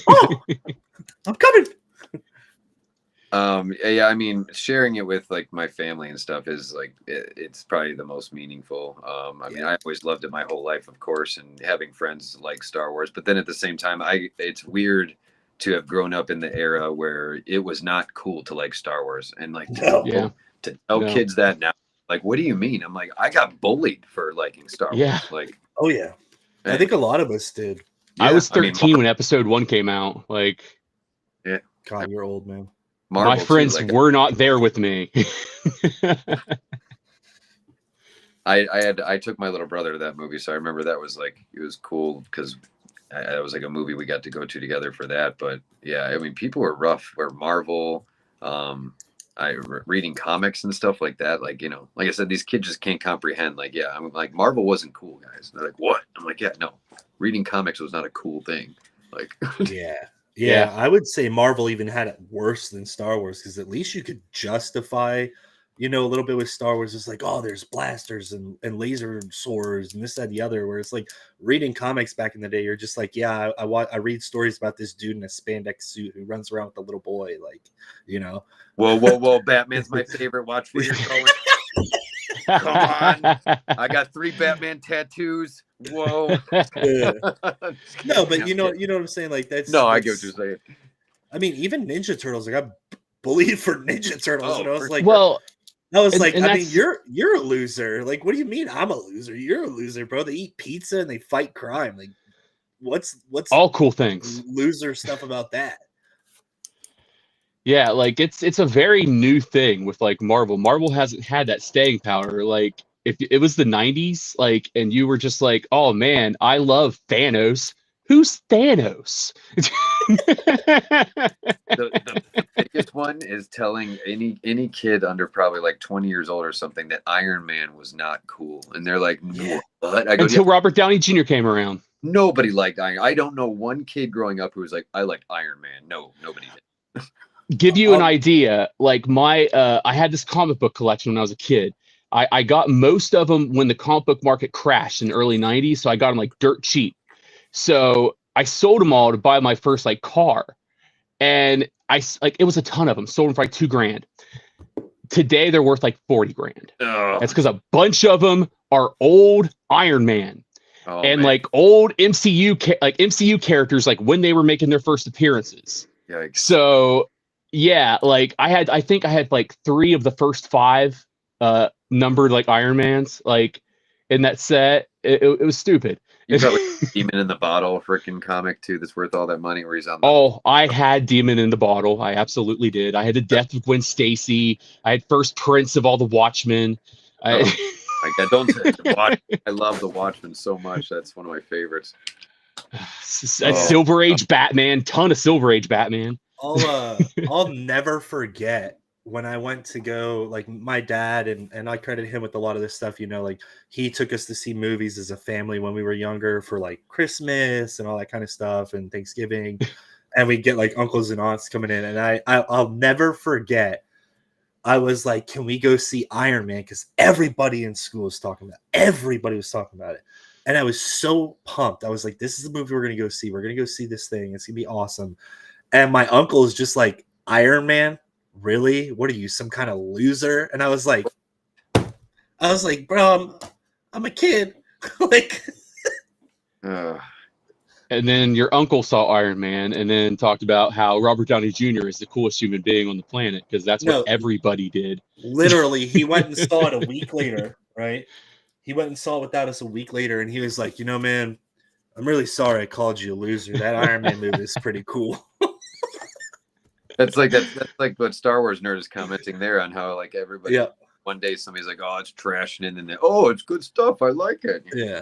[SPEAKER 3] Oh, I'm coming.
[SPEAKER 2] Yeah, I mean, sharing it with like my family and stuff is like it's probably the most meaningful. I mean, I always loved it my whole life, of course, and having friends like Star Wars. But then at the same time, it's weird to have grown up in the era where it was not cool to like Star Wars, and like to tell kids that now, like, what do you mean? I'm like, I got bullied for liking Star Wars. Like,
[SPEAKER 3] oh yeah, I think a lot of us did.
[SPEAKER 1] I was 13 when Episode 1 came out. Like,
[SPEAKER 2] yeah,
[SPEAKER 3] God, you're old, man.
[SPEAKER 1] Marvel my friends were not there with me.
[SPEAKER 2] I took my little brother to that movie, so I remember that was like, it was cool because it was like a movie we got to go to together for that. But yeah, I mean, people were rough. Were Marvel, reading comics and stuff like that. Like, you know, like I said, these kids just can't comprehend. Like, yeah, I'm like, Marvel wasn't cool, guys. And they're like, what? I'm like, yeah, no, reading comics was not a cool thing. Like,
[SPEAKER 3] Yeah, I would say Marvel even had it worse than Star Wars, because at least you could justify, you know, a little bit with Star Wars. It's like, oh, there's blasters and laser swords and this, that, and the other. Where it's like reading comics back in the day, you're just like, yeah, I read stories about this dude in a spandex suit who runs around with a little boy, like, you know.
[SPEAKER 2] Whoa, Batman's my favorite. Watch where you're going. Come on, I got 3 Batman tattoos. Whoa.
[SPEAKER 3] No, but you know what I'm saying. Like
[SPEAKER 2] I get what you're saying.
[SPEAKER 3] I mean, even Ninja Turtles. I got bullied for Ninja Turtles, and I was like, I mean, you're a loser. Like, what do you mean I'm a loser? You're a loser, bro. They eat pizza and they fight crime. Like, what's
[SPEAKER 1] all cool things?
[SPEAKER 3] Loser stuff about that.
[SPEAKER 1] Yeah, like it's a very new thing with like Marvel. Marvel hasn't had that staying power. Like, if it was the 90s, like, and you were just like, oh man, I love Thanos. Who's Thanos?
[SPEAKER 2] the biggest one is telling any kid under probably like 20 years old or something that Iron Man was not cool, and they're like, what? I go,
[SPEAKER 1] until Robert Downey Jr. came around.
[SPEAKER 2] Nobody liked Iron. I don't know one kid growing up who was like, I like Iron Man. No, nobody did.
[SPEAKER 1] Give you an idea, like I had this comic book collection when I was a kid. I got most of them when the comic book market crashed in the early 90s, so I got them like dirt cheap. So I sold them all to buy my first like car, and it was a ton of them. Sold them for like $2,000. Today they're worth like 40 grand.
[SPEAKER 2] Oh,
[SPEAKER 1] That's because a bunch of them are old Iron Man and
[SPEAKER 2] man.
[SPEAKER 1] like old MCU characters, like when they were making their first appearances.
[SPEAKER 2] Yikes.
[SPEAKER 1] So yeah, like I think I had like 3 of the first 5 numbered like Iron Mans like in that set. It was stupid.
[SPEAKER 2] You probably Demon in the Bottle freaking comic too that's worth all that money where he's on the
[SPEAKER 1] Oh, I had Demon in the Bottle. I absolutely did. I had the Death of Gwen Stacy. I had first prints of all the Watchmen.
[SPEAKER 2] Like I don't I love the Watchmen so much. That's one of my favorites.
[SPEAKER 1] Silver Age Batman, ton of Silver Age Batman.
[SPEAKER 3] I'll never forget when I went to go, like my dad, and I credit him with a lot of this stuff, like he took us to see movies as a family when we were younger for like Christmas and all that kind of stuff and Thanksgiving. And we get like uncles and aunts coming in, and I'll never forget. I was like, can we go see Iron Man? Because everybody in school was talking about it. Everybody was talking about it. And I was so pumped. I was like, this is the movie we're going to go see. We're going to go see this thing. It's going to be awesome. And my uncle is just like, Iron Man? Really? What are you, some kind of loser? And I was like, bro, I'm a kid. Like,
[SPEAKER 1] and then your uncle saw Iron Man and then talked about how Robert Downey Jr. is the coolest human being on the planet because that's what everybody did.
[SPEAKER 3] Literally, he went and saw it a week later, right? He went and saw it without us a week later, and he was like, man, I'm really sorry I called you a loser. That Iron Man movie is pretty cool.
[SPEAKER 2] That's like what Star Wars nerd is commenting there on how like everybody one day somebody's like, oh, it's trash, and then it's good stuff. I like it.
[SPEAKER 3] Yeah.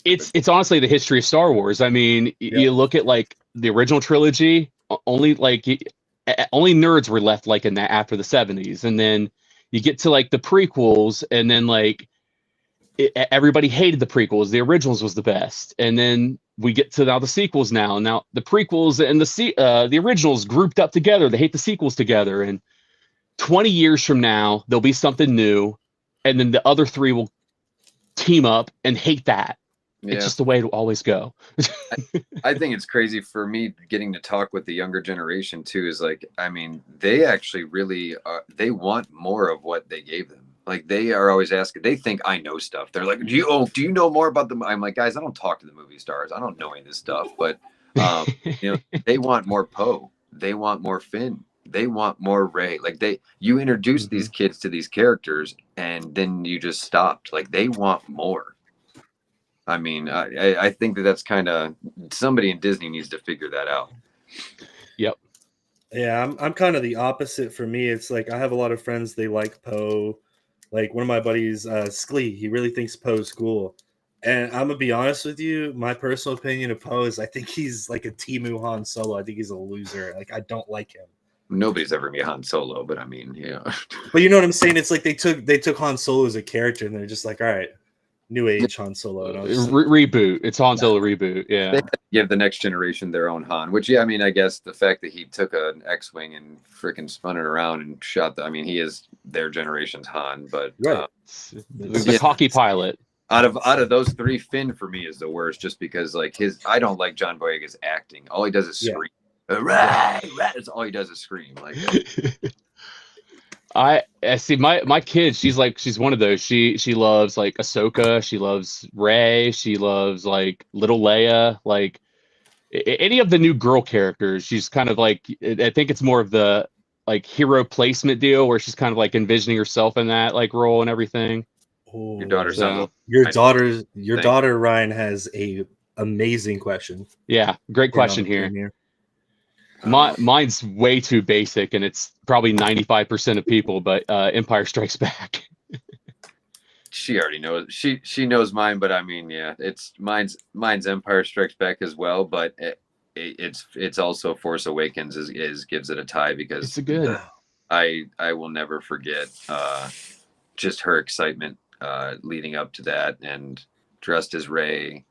[SPEAKER 1] It's honestly the history of Star Wars. I mean, you look at like the original trilogy, only nerds were left like in that after the 70s, and then you get to like the prequels, and then like everybody hated the prequels. The originals was the best, and then we get to now the sequels. Now the prequels and the originals grouped up together. They hate the sequels together, and 20 years from now there'll be something new, and then the other 3 will team up and hate that. It's just the way it'll always go.
[SPEAKER 2] I think it's crazy for me getting to talk with the younger generation too. Is like, I mean, they actually really they want more of what they gave them. Like they are always asking. They think I know stuff. They're like, do you know more about them? I'm like, guys, I don't talk to the movie stars. I don't know any of this stuff. But they want more Poe. They want more Finn. They want more Rey. Like you introduce these kids to these characters, and then you just stopped. Like they want more. I mean, I think that's kind of somebody in Disney needs to figure that out.
[SPEAKER 1] Yep.
[SPEAKER 3] Yeah, I'm kind of the opposite. For me, it's like I have a lot of friends. They like Poe. Like one of my buddies, Sklee, he really thinks Poe's cool. And I'm gonna be honest with you, my personal opinion of Poe is I think he's like a Temu Han Solo. I think he's a loser. Like I don't like him.
[SPEAKER 2] Nobody's ever gonna be Han Solo, but I mean,
[SPEAKER 3] But you know what I'm saying? It's like they took Han Solo as a character, and they're just like, all right, new age Han Solo. And
[SPEAKER 1] reboot. It's Han Solo reboot. Yeah.
[SPEAKER 2] They give the next generation their own Han, which I mean, I guess the fact that he took an X-wing and freaking spun it around and shot I mean, he is their generation's Han, but
[SPEAKER 1] the cocky pilot.
[SPEAKER 2] Out of those 3, Finn for me is the worst, just because like I don't like John Boyega's acting. All he does is scream. Right. That's all he does is scream. Like
[SPEAKER 1] I see my kid. She's one of those. She loves like Ahsoka. She loves Rey. She loves like little Leia. Like any of the new girl characters. She's kind of like. I think it's more of the like hero placement deal where she's kind of like envisioning herself in that like role and everything.
[SPEAKER 3] Oh,
[SPEAKER 2] your daughter's
[SPEAKER 3] your daughter Ryan has a amazing question.
[SPEAKER 1] Yeah, great question here. Mine's way too basic, and it's probably 95% of people. But Empire Strikes Back.
[SPEAKER 2] She already knows. She knows mine, but I mean, yeah, it's mine's Empire Strikes Back as well. But it's also Force Awakens is gives it a tie because
[SPEAKER 1] it's a good.
[SPEAKER 2] I will never forget just her excitement leading up to that and dressed as Rey.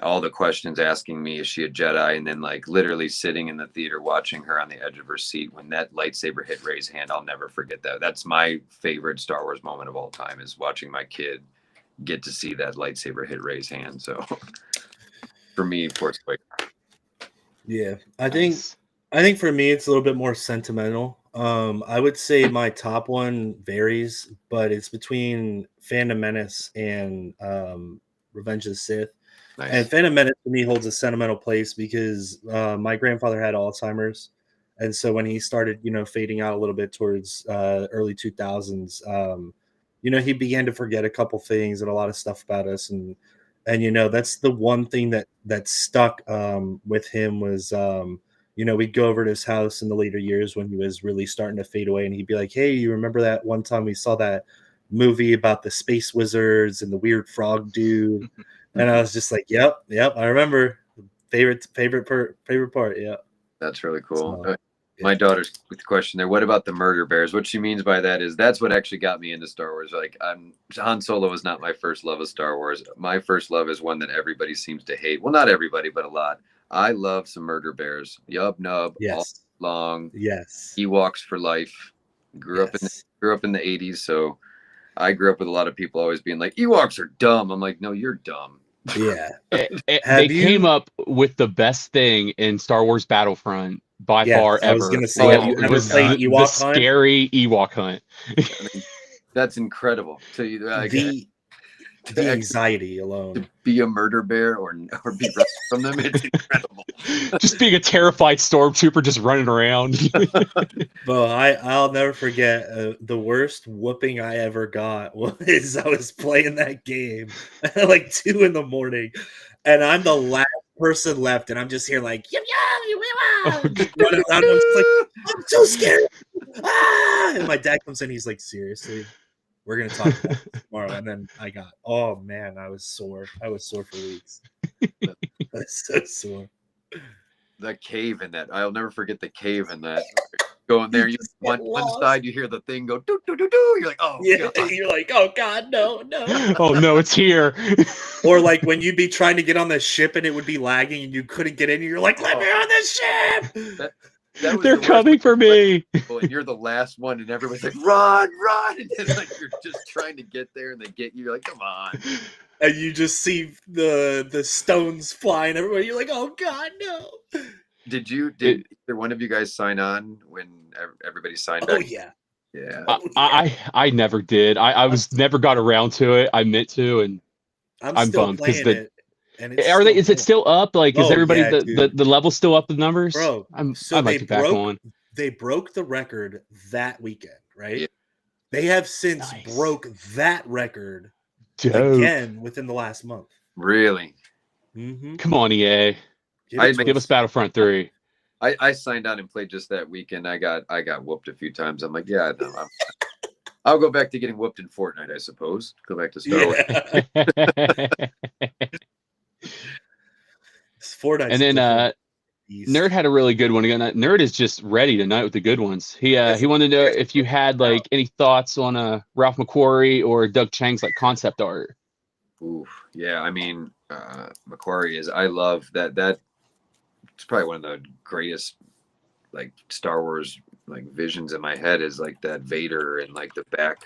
[SPEAKER 2] all the questions asking me, is she a Jedi? And then like literally sitting in the theater watching her on the edge of her seat when that lightsaber hit Rey's hand. I'll never forget that. That's my favorite Star Wars moment of all time, is watching my kid get to see that lightsaber hit Rey's hand. So for me, Force Awakens.
[SPEAKER 3] Yeah,
[SPEAKER 1] Nice.
[SPEAKER 3] I think for me it's a little bit more sentimental. I would say my top one varies, but it's between Phantom Menace and Revenge of the Sith.
[SPEAKER 2] Nice.
[SPEAKER 3] And Phantom Menace for me holds a sentimental place because my grandfather had Alzheimer's, and so when he started, fading out a little bit towards early 2000s, he began to forget a couple things and a lot of stuff about us, and that's the one thing that stuck with him was we'd go over to his house in the later years when he was really starting to fade away, and he'd be like, "Hey, you remember that one time we saw that movie about the space wizards and the weird frog dude?" And I was just like, "Yep, I remember." Favorite part, yeah.
[SPEAKER 2] That's really cool.
[SPEAKER 3] So,
[SPEAKER 2] my daughter's with the question there. What about the murder bears? What she means by that is that's what actually got me into Star Wars. Like, Han Solo was not my first love of Star Wars. My first love is one that everybody seems to hate. Well, not everybody, but a lot. I love some murder bears. Yub nub, all long.
[SPEAKER 3] Yes.
[SPEAKER 2] Ewoks for life. Grew up in the 80s, so I grew up with a lot of people always being like, Ewoks are dumb. I'm like, no, you're dumb.
[SPEAKER 3] Yeah.
[SPEAKER 1] They came up with the best thing in Star Wars Battlefront by far ever.
[SPEAKER 3] I was gonna say, have you ever played
[SPEAKER 1] the
[SPEAKER 3] Ewok Hunt?
[SPEAKER 1] scary Ewok Hunt.
[SPEAKER 2] I mean, that's incredible.
[SPEAKER 3] The anxiety alone.
[SPEAKER 2] Be a murder bear or be running from them. It's incredible.
[SPEAKER 1] Just being a terrified stormtrooper just running around.
[SPEAKER 3] Well, I'll never forget the worst whooping I ever got was I was playing that game at like 2 a.m, and I'm the last person left, and I'm just here like running around. I'm just like, I'm so scared. And my dad comes in, he's like, seriously? We're going to talk about this tomorrow. And then oh man, I was sore. I was sore for weeks. I was so sore.
[SPEAKER 2] The cave in that. I'll never forget the cave in that. Going there, one side, you hear the thing go, doo, doo, doo, doo. You're like, oh,
[SPEAKER 3] yeah.
[SPEAKER 2] God.
[SPEAKER 3] You're like, oh, God, no.
[SPEAKER 1] Oh, no, it's here.
[SPEAKER 3] Or like when you'd be trying to get on the ship and it would be lagging and you couldn't get in, you're like, let me on the ship.
[SPEAKER 1] They're coming for me.
[SPEAKER 2] And you're the last one, and everybody's like, run. And then, like, you're just trying to get there, and they get you. You're like, come on.
[SPEAKER 3] And you just see the stones flying everywhere. You're like, oh, God, no.
[SPEAKER 2] Did either one of you guys sign on when everybody signed back?
[SPEAKER 3] Oh, yeah.
[SPEAKER 2] Yeah.
[SPEAKER 1] I never did. I was never got around to it. I meant to, and I'm
[SPEAKER 3] still
[SPEAKER 1] bummed because
[SPEAKER 3] it. And
[SPEAKER 1] is it still up? Like, is everybody the level's still up? The numbers,
[SPEAKER 3] bro.
[SPEAKER 1] I might be back on.
[SPEAKER 3] They broke the record that weekend, right?
[SPEAKER 2] Yeah.
[SPEAKER 3] They have since broke that record again within the last month.
[SPEAKER 2] Really?
[SPEAKER 3] Mm-hmm.
[SPEAKER 1] Come on, EA. Give us Battlefront 3.
[SPEAKER 2] I signed on and played just that weekend. I got whooped a few times. I'm like, yeah, no, I'll go back to getting whooped in Fortnite, I suppose. Go back to Star Wars.
[SPEAKER 3] Fortnite.
[SPEAKER 1] And then Nerd had a really good one again. Nerd is just ready tonight with the good ones. He wanted to know if you had like any thoughts on Ralph McQuarrie or Doug Chang's like concept art.
[SPEAKER 2] Oof, yeah. I mean, McQuarrie I love that. It's probably one of the greatest like Star Wars like visions in my head is like that Vader and like the back.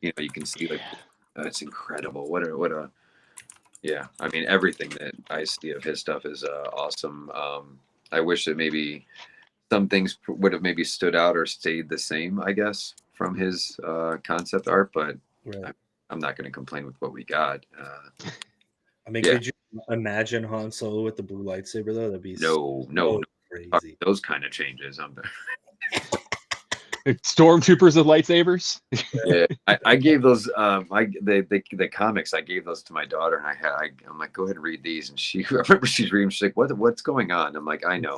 [SPEAKER 2] You can see like it's incredible. What a yeah. I mean, everything that I see of his stuff is awesome. I wish that maybe some things would have maybe stood out or stayed the same, I guess, from his concept art, but I'm not going to complain with what we got.
[SPEAKER 3] I mean, could you imagine Han Solo with the blue lightsaber, though? That'd be
[SPEAKER 2] no
[SPEAKER 3] crazy.
[SPEAKER 2] Those kind of changes.
[SPEAKER 1] Stormtroopers with lightsabers.
[SPEAKER 2] Yeah, I gave those the comics. I gave those to my daughter, and I'm like, go ahead and read these. And I remember she's reading. She's like, what's going on? I'm like, I know.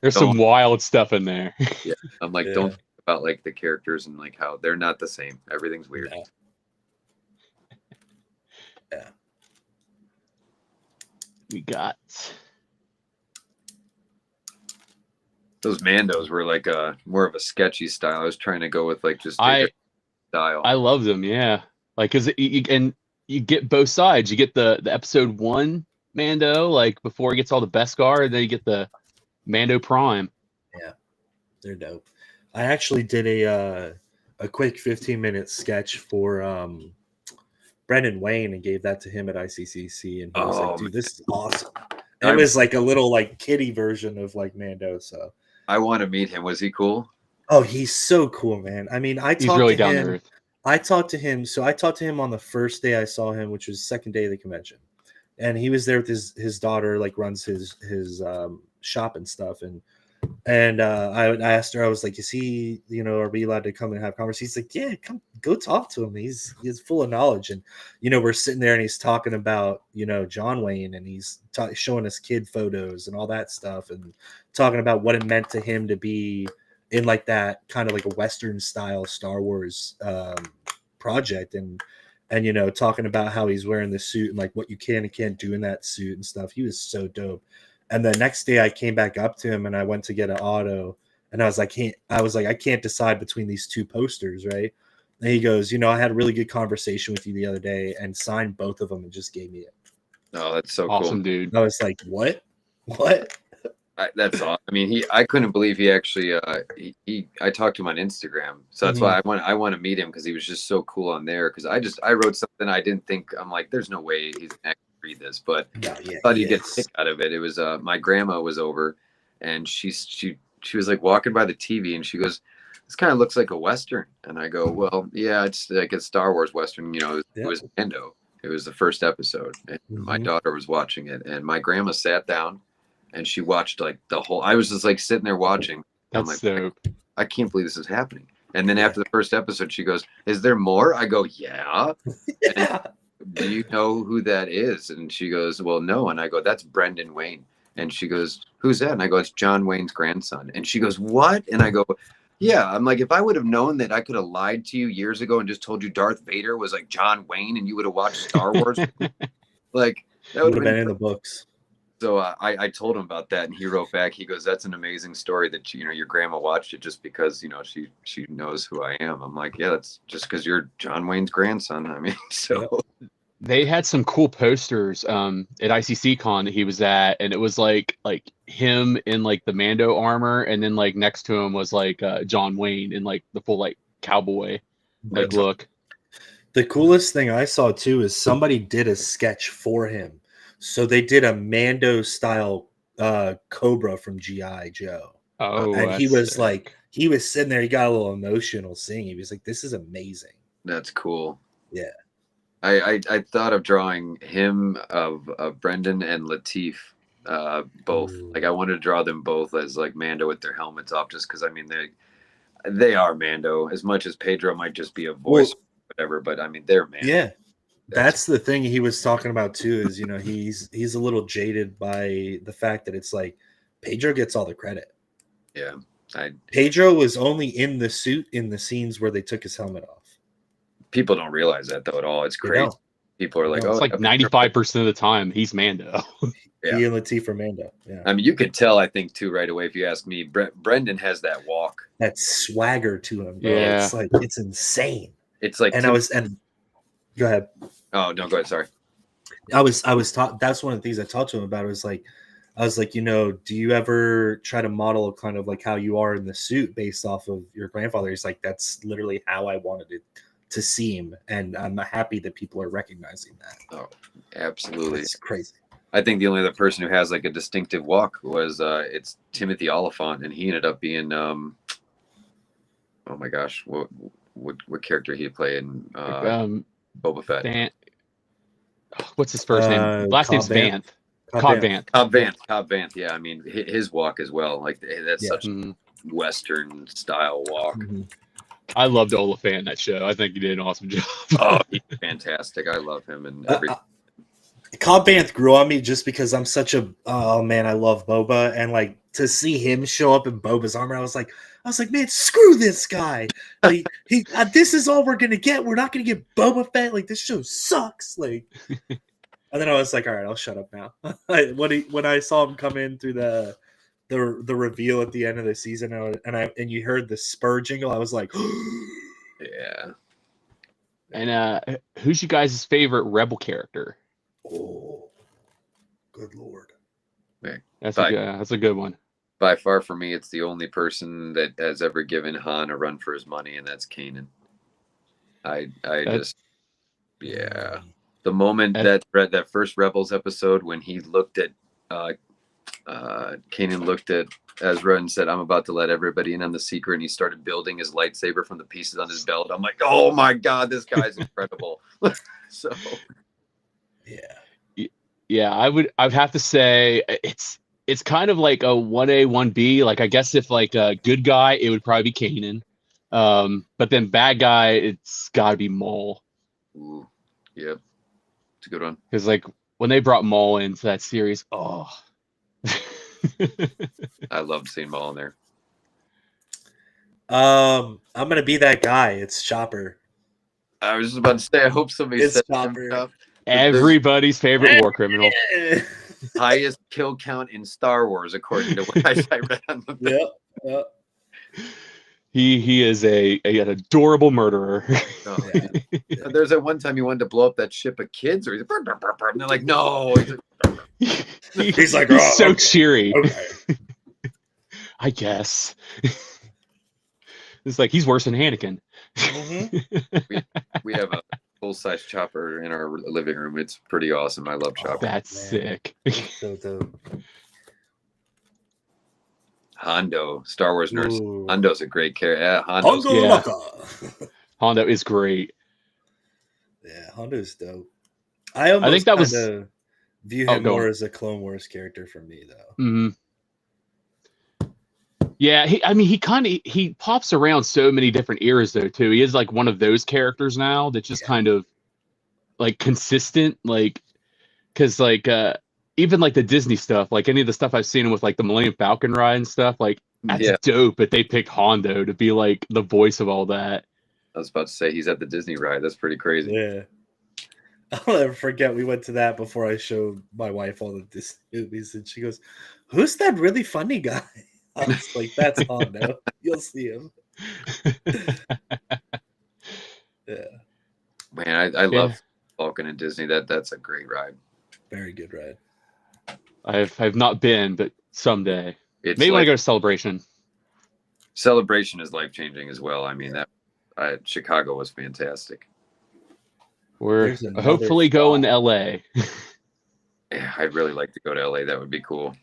[SPEAKER 1] There's some wild stuff in there.
[SPEAKER 2] Yeah, I'm like, don't think about like the characters and like how they're not the same. Everything's weird.
[SPEAKER 3] Yeah.
[SPEAKER 1] We got.
[SPEAKER 2] Those Mandos were like more of a sketchy style. I was trying to go with like just style.
[SPEAKER 1] I love them, yeah. Like, cause you get both sides. You get the episode 1 Mando, like before he gets all the Beskar, and then you get the Mando Prime.
[SPEAKER 3] They're dope. I actually did a quick 15-minute sketch for Brendan Wayne and gave that to him at ICCC, and he was like, "Dude, this is awesome." And it was like a little like kiddie version of like Mando. So
[SPEAKER 2] I want to meet him. Was he cool?
[SPEAKER 3] oh, he's so cool, man. I mean,
[SPEAKER 1] He's really down to earth.
[SPEAKER 3] I talked to him. So I talked to him on the first day I saw him, which was the second day of the convention, and he was there with his daughter, like runs his shop and stuff, and I asked her, I was like, "Is he, are we allowed to come and have conversations?" He's like, "Yeah, come, go talk to him. He's full of knowledge." And we're sitting there, and he's talking about John Wayne, and he's showing us kid photos and all that stuff, and talking about what it meant to him to be in like that kind of like a Western style Star Wars project, and talking about how he's wearing the suit and like what you can and can't do in that suit and stuff. He was so dope. And the next day I came back up to him and I went to get an auto, and I was like, I can't decide between these two posters, right? And he goes, I had a really good conversation with you the other day, and signed both of them and just gave me it.
[SPEAKER 2] Oh, that's so
[SPEAKER 1] awesome,
[SPEAKER 2] cool,
[SPEAKER 1] dude.
[SPEAKER 3] I was like, what?
[SPEAKER 2] That's awesome. I mean, I couldn't believe he actually. I talked to him on Instagram, so that's why I want to meet him, because he was just so cool on there. Because I wrote something I didn't think. I'm like, there's no way he's gonna read this, but I thought he'd get a kick out of it. It was my grandma was over, and she was like walking by the TV, and she goes, "This kind of looks like a Western." And I go, "Well, yeah, it's like a Star Wars Western. It was Mando. It was the first episode, and my daughter was watching it, and my grandma sat down, and she watched like the whole. I was just like sitting there watching.
[SPEAKER 1] That's
[SPEAKER 2] like,
[SPEAKER 1] dope.
[SPEAKER 2] I can't believe this is happening." And then after the first episode, she goes, "Is there more?" I go, "Yeah." Do you know who that is? And she goes, "Well, no." And I go, "That's Brendan Wayne." And she goes, "Who's that?" And I go, "It's John Wayne's grandson." And she goes, "What?" And I go, "Yeah." I'm like, if I would have known that I could have lied to you years ago and just told you Darth Vader was like John Wayne, and you would have watched Star Wars, like that would have
[SPEAKER 3] been in the books.
[SPEAKER 2] So I told him about that, and he wrote back. He goes, "That's an amazing story that your grandma watched it just because she knows who I am." I'm like, "Yeah, that's just because you're John Wayne's grandson." I mean, so
[SPEAKER 1] they had some cool posters at ICC Con that he was at, and it was like him in like the Mando armor, and then like next to him was like John Wayne in like the full like cowboy like look.
[SPEAKER 3] The coolest thing I saw too is somebody did a sketch for him. So they did a Mando style Cobra from G.I. Joe.
[SPEAKER 1] Oh,
[SPEAKER 3] and he was like, he was sitting there, he got a little emotional seeing. He was like, "This is amazing."
[SPEAKER 2] That's cool.
[SPEAKER 3] Yeah.
[SPEAKER 2] I thought of drawing him of Brendan and Latif both.
[SPEAKER 3] Ooh.
[SPEAKER 2] Like I wanted to draw them both as like Mando with their helmets off, just because I mean they are Mando, as much as Pedro might just be a voice or whatever, but I mean they're Mando.
[SPEAKER 3] Yeah. That's the thing he was talking about too, is he's a little jaded by the fact that it's like Pedro gets all the credit.
[SPEAKER 2] Yeah.
[SPEAKER 3] Pedro was only in the suit in the scenes where they took his helmet off.
[SPEAKER 2] People don't realize that though at all. It's crazy. People are like,
[SPEAKER 1] it's like 95% of the time he's Mando.
[SPEAKER 3] Yeah. He and Latif are Mando. Yeah.
[SPEAKER 2] I mean, you could tell, I think, too, right away. If you ask me, Brendan has that walk,
[SPEAKER 3] that swagger to him. Bro.
[SPEAKER 1] Yeah.
[SPEAKER 3] It's like, it's insane.
[SPEAKER 2] It's like,
[SPEAKER 3] go ahead.
[SPEAKER 2] Oh, no, go ahead. Sorry.
[SPEAKER 3] I was taught. That's one of the things I talked to him about. It was like, I was like, do you ever try to model kind of like how you are in the suit based off of your grandfather? He's like, that's literally how I wanted it to seem, and I'm happy that people are recognizing that.
[SPEAKER 2] Oh, absolutely.
[SPEAKER 3] It's crazy.
[SPEAKER 2] I think the only other person who has like a distinctive walk was it's Timothy Oliphant, and he ended up being oh my gosh, what character he played in Boba Fett?
[SPEAKER 1] What's his first name? Last name's Vanth. Cobb Vanth. Yeah, I mean his walk as well. Like that's such a Western style walk.
[SPEAKER 3] Mm-hmm.
[SPEAKER 1] I loved Oliphant in that show. I think he did an awesome job.
[SPEAKER 2] Oh, he's fantastic. I love him and everything.
[SPEAKER 3] Cobb Vanth grew on me just because I'm such a I love Boba, and like to see him show up in Boba's armor, I was like, man, screw this guy. Like this is all we're gonna get. We're not gonna get Boba Fett. Like this show sucks. Like, and then I was like, all right, I'll shut up now. When I saw him come in through the reveal at the end of the season, and you heard the spur jingle, I was like,
[SPEAKER 2] yeah.
[SPEAKER 1] And who's you guys' favorite Rebel character?
[SPEAKER 3] Oh, good lord.
[SPEAKER 1] That's
[SPEAKER 2] Bye.
[SPEAKER 1] that's a good one.
[SPEAKER 2] By far for me, it's the only person that has ever given Han a run for his money, and that's Kanan. I just, yeah. The moment that first Rebels episode when he looked at Kanan looked at Ezra and said, "I'm about to let everybody in on the secret," and he started building his lightsaber from the pieces on his belt. I'm like, oh my god, this guy's incredible. So
[SPEAKER 1] yeah, I'd have to say it's kind of like a 1A 1B. Like I guess if like a good guy, it would probably be Kanan. But then bad guy, it's got to be Maul.
[SPEAKER 2] ooh, yep, it's a good one.
[SPEAKER 1] Because like when they brought Maul into that series, oh.
[SPEAKER 2] I loved seeing Maul in there.
[SPEAKER 3] I'm gonna be that guy. It's Chopper.
[SPEAKER 2] I was just about to say, I hope somebody
[SPEAKER 3] It's
[SPEAKER 2] said
[SPEAKER 3] Chopper.
[SPEAKER 2] him.
[SPEAKER 1] Everybody's favorite war criminal.
[SPEAKER 2] Highest kill count in Star Wars, according to what I read on the thing.
[SPEAKER 3] Yep.
[SPEAKER 1] He is an adorable murderer.
[SPEAKER 2] Oh, yeah. There's that one time he wanted to blow up that ship of kids, or he's like, burr, burr, burr, and they're like, no.
[SPEAKER 3] He's like,
[SPEAKER 1] he's so
[SPEAKER 3] okay.
[SPEAKER 1] cheery.
[SPEAKER 3] Okay.
[SPEAKER 1] I guess. It's like he's worse than Anakin.
[SPEAKER 2] We have a full-size Chopper in our living room. It's pretty awesome. I love Chopper.
[SPEAKER 1] That's sick.
[SPEAKER 3] So dope.
[SPEAKER 2] Hondo, Star Wars nerds.
[SPEAKER 3] Ooh.
[SPEAKER 2] Hondo's a great character. Yeah, Hondo's
[SPEAKER 3] Hondo
[SPEAKER 1] Yeah.
[SPEAKER 3] Laka.
[SPEAKER 1] Hondo is great.
[SPEAKER 3] Yeah, Hondo's dope. I
[SPEAKER 1] think that was-
[SPEAKER 3] view
[SPEAKER 1] Oh,
[SPEAKER 3] him
[SPEAKER 1] go
[SPEAKER 3] more
[SPEAKER 1] on.
[SPEAKER 3] as a Clone Wars character for me, though.
[SPEAKER 1] Mm-hmm. Yeah, he pops around so many different eras though too. He is like one of those characters now that's just kind of like consistent, like because like even like the Disney stuff, like any of the stuff I've seen with like the Millennium Falcon ride and stuff, like that's dope. But they picked Hondo to be like the voice of all that.
[SPEAKER 2] I was about to say he's at the Disney ride. That's pretty crazy.
[SPEAKER 3] Yeah. I'll never forget. We went to that before I showed my wife all of Disney movies, and she goes, "Who's that really funny guy?" I was like, "That's Hondo. You'll see him." Yeah,
[SPEAKER 2] Man, I love Falcon and Disney. That's a great ride.
[SPEAKER 3] very good ride.
[SPEAKER 1] I've not been, but someday.
[SPEAKER 2] It's
[SPEAKER 1] Maybe when I
[SPEAKER 2] like,
[SPEAKER 1] go to Celebration.
[SPEAKER 2] Celebration is life-changing as well. I mean, Chicago was fantastic.
[SPEAKER 1] We're
[SPEAKER 3] There's another
[SPEAKER 1] hopefully going to
[SPEAKER 3] spot.
[SPEAKER 1] LA.
[SPEAKER 2] Yeah, I'd really like to go to LA. That would be cool.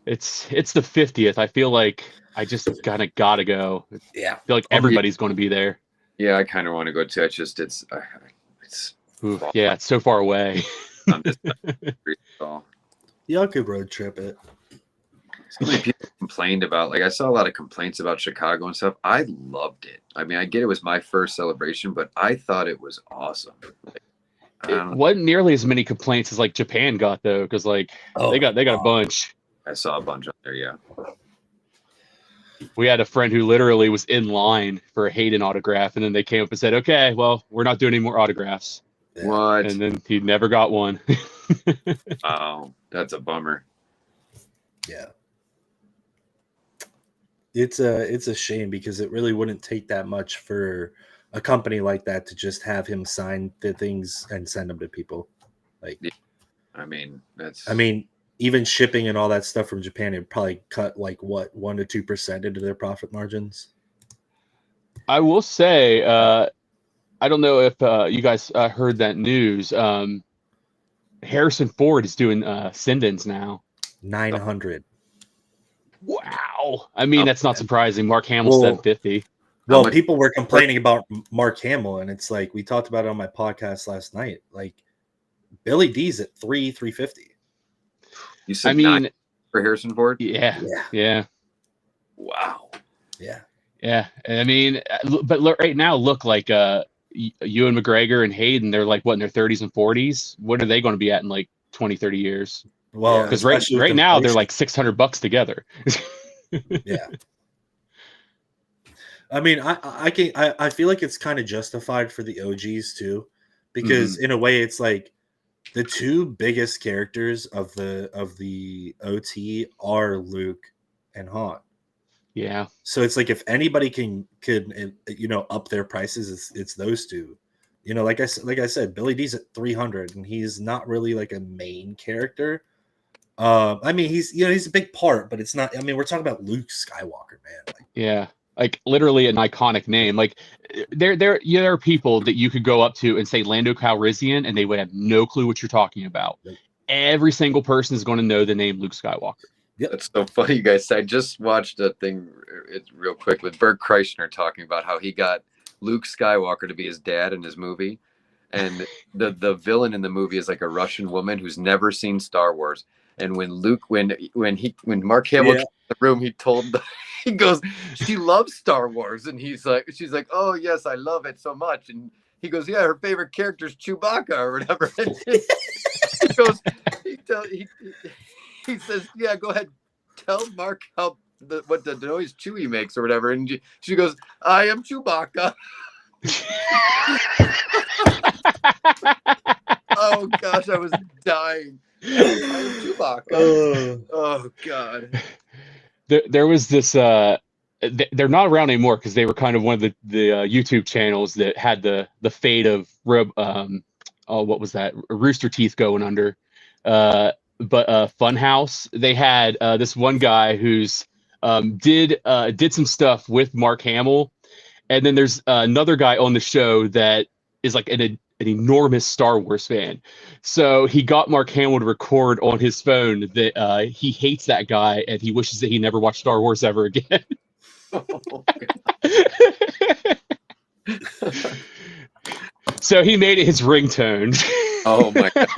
[SPEAKER 1] It's the 50th. I feel like I just gotta go.
[SPEAKER 3] Yeah,
[SPEAKER 1] I feel like everybody's going to be there.
[SPEAKER 2] Yeah, I kind of want to go too. It's just it's
[SPEAKER 1] Ooh, yeah, it's so far away.
[SPEAKER 2] on this all.
[SPEAKER 3] y'all could road trip it.
[SPEAKER 2] So many people complained about, like, I saw a lot of complaints about Chicago and stuff. I loved it. I mean, I get it was my first celebration, but I thought it was awesome. Like,
[SPEAKER 1] It wasn't nearly as many complaints as like Japan got though, because like they got a bunch.
[SPEAKER 2] I saw a bunch on there. Yeah.
[SPEAKER 1] We had a friend who literally was in line for a Hayden autograph, and then they came up and said, "Okay, well, we're not doing any more autographs."
[SPEAKER 3] Yeah.
[SPEAKER 2] What?
[SPEAKER 1] And then he never got one.
[SPEAKER 2] Oh, that's a bummer.
[SPEAKER 3] Yeah. It's a shame because it really wouldn't take that much for a company like that to just have him sign the things and send them to people. Like,
[SPEAKER 2] I mean,
[SPEAKER 3] even shipping and all that stuff from Japan, it probably cut like what 1% to 2% into their profit margins.
[SPEAKER 1] I will say, I don't know if you guys heard that news. Harrison Ford is doing send-ins now.
[SPEAKER 3] 900.
[SPEAKER 1] Wow. I mean, that's not surprising. Mark Hamill said 50.
[SPEAKER 3] Well, people were complaining about Mark Hamill, and it's like we talked about it on my podcast last night. Like Billy D's at 350.
[SPEAKER 2] You said
[SPEAKER 1] I mean,
[SPEAKER 2] for Harrison Ford?
[SPEAKER 1] Yeah.
[SPEAKER 2] Wow.
[SPEAKER 3] Yeah.
[SPEAKER 1] I mean, but look, right now, look like Ewan McGregor and Hayden, they're like what in their 30s and 40s. What are they going to be at in like 20, 30 years?
[SPEAKER 3] Well,
[SPEAKER 1] because right now they're like $600 together.
[SPEAKER 3] Yeah. I mean, I feel like it's kind of justified for the OGs too, because in a way it's like the two biggest characters of the OT are Luke and Han.
[SPEAKER 1] Yeah.
[SPEAKER 3] So it's like if anybody could up their prices, it's those two. You know, like I said, Billy D's at 300, and he's not really like a main character. I mean, he's a big part, but it's not. I mean, we're talking about Luke Skywalker, man. Like,
[SPEAKER 1] Yeah, like literally an iconic name. Like there are people that you could go up to and say Lando Calrissian, and they would have no clue what you're talking about.
[SPEAKER 3] Nope.
[SPEAKER 1] Every single person is going to know the name Luke Skywalker.
[SPEAKER 3] Yep.
[SPEAKER 2] That's so funny, you guys. I just watched a thing real quick with Bert Kreischer talking about how he got Luke Skywalker to be his dad in his movie, and the villain in the movie is like a Russian woman who's never seen Star Wars. And when Mark Hamill came in the room, he goes, she loves Star Wars, and she's like, oh yes, I love it so much, and he goes, yeah, her favorite character is Chewbacca or whatever. And he goes, he says, yeah, go ahead, tell Mark what the noise Chewie makes or whatever, and she goes, I am Chewbacca. Oh gosh, I was dying. Chewbacca. Oh god.
[SPEAKER 1] There was this. They're not around anymore because they were kind of one of the YouTube channels that had the fate of what was that? Rooster Teeth going under. But Funhouse, they had this one guy who's did some stuff with Mark Hamill, and then there's another guy on the show that is like an enormous Star Wars fan. So he got Mark Hamill to record on his phone that he hates that guy and he wishes that he never watched Star Wars ever again. So he made it his ringtone.
[SPEAKER 2] Oh my god.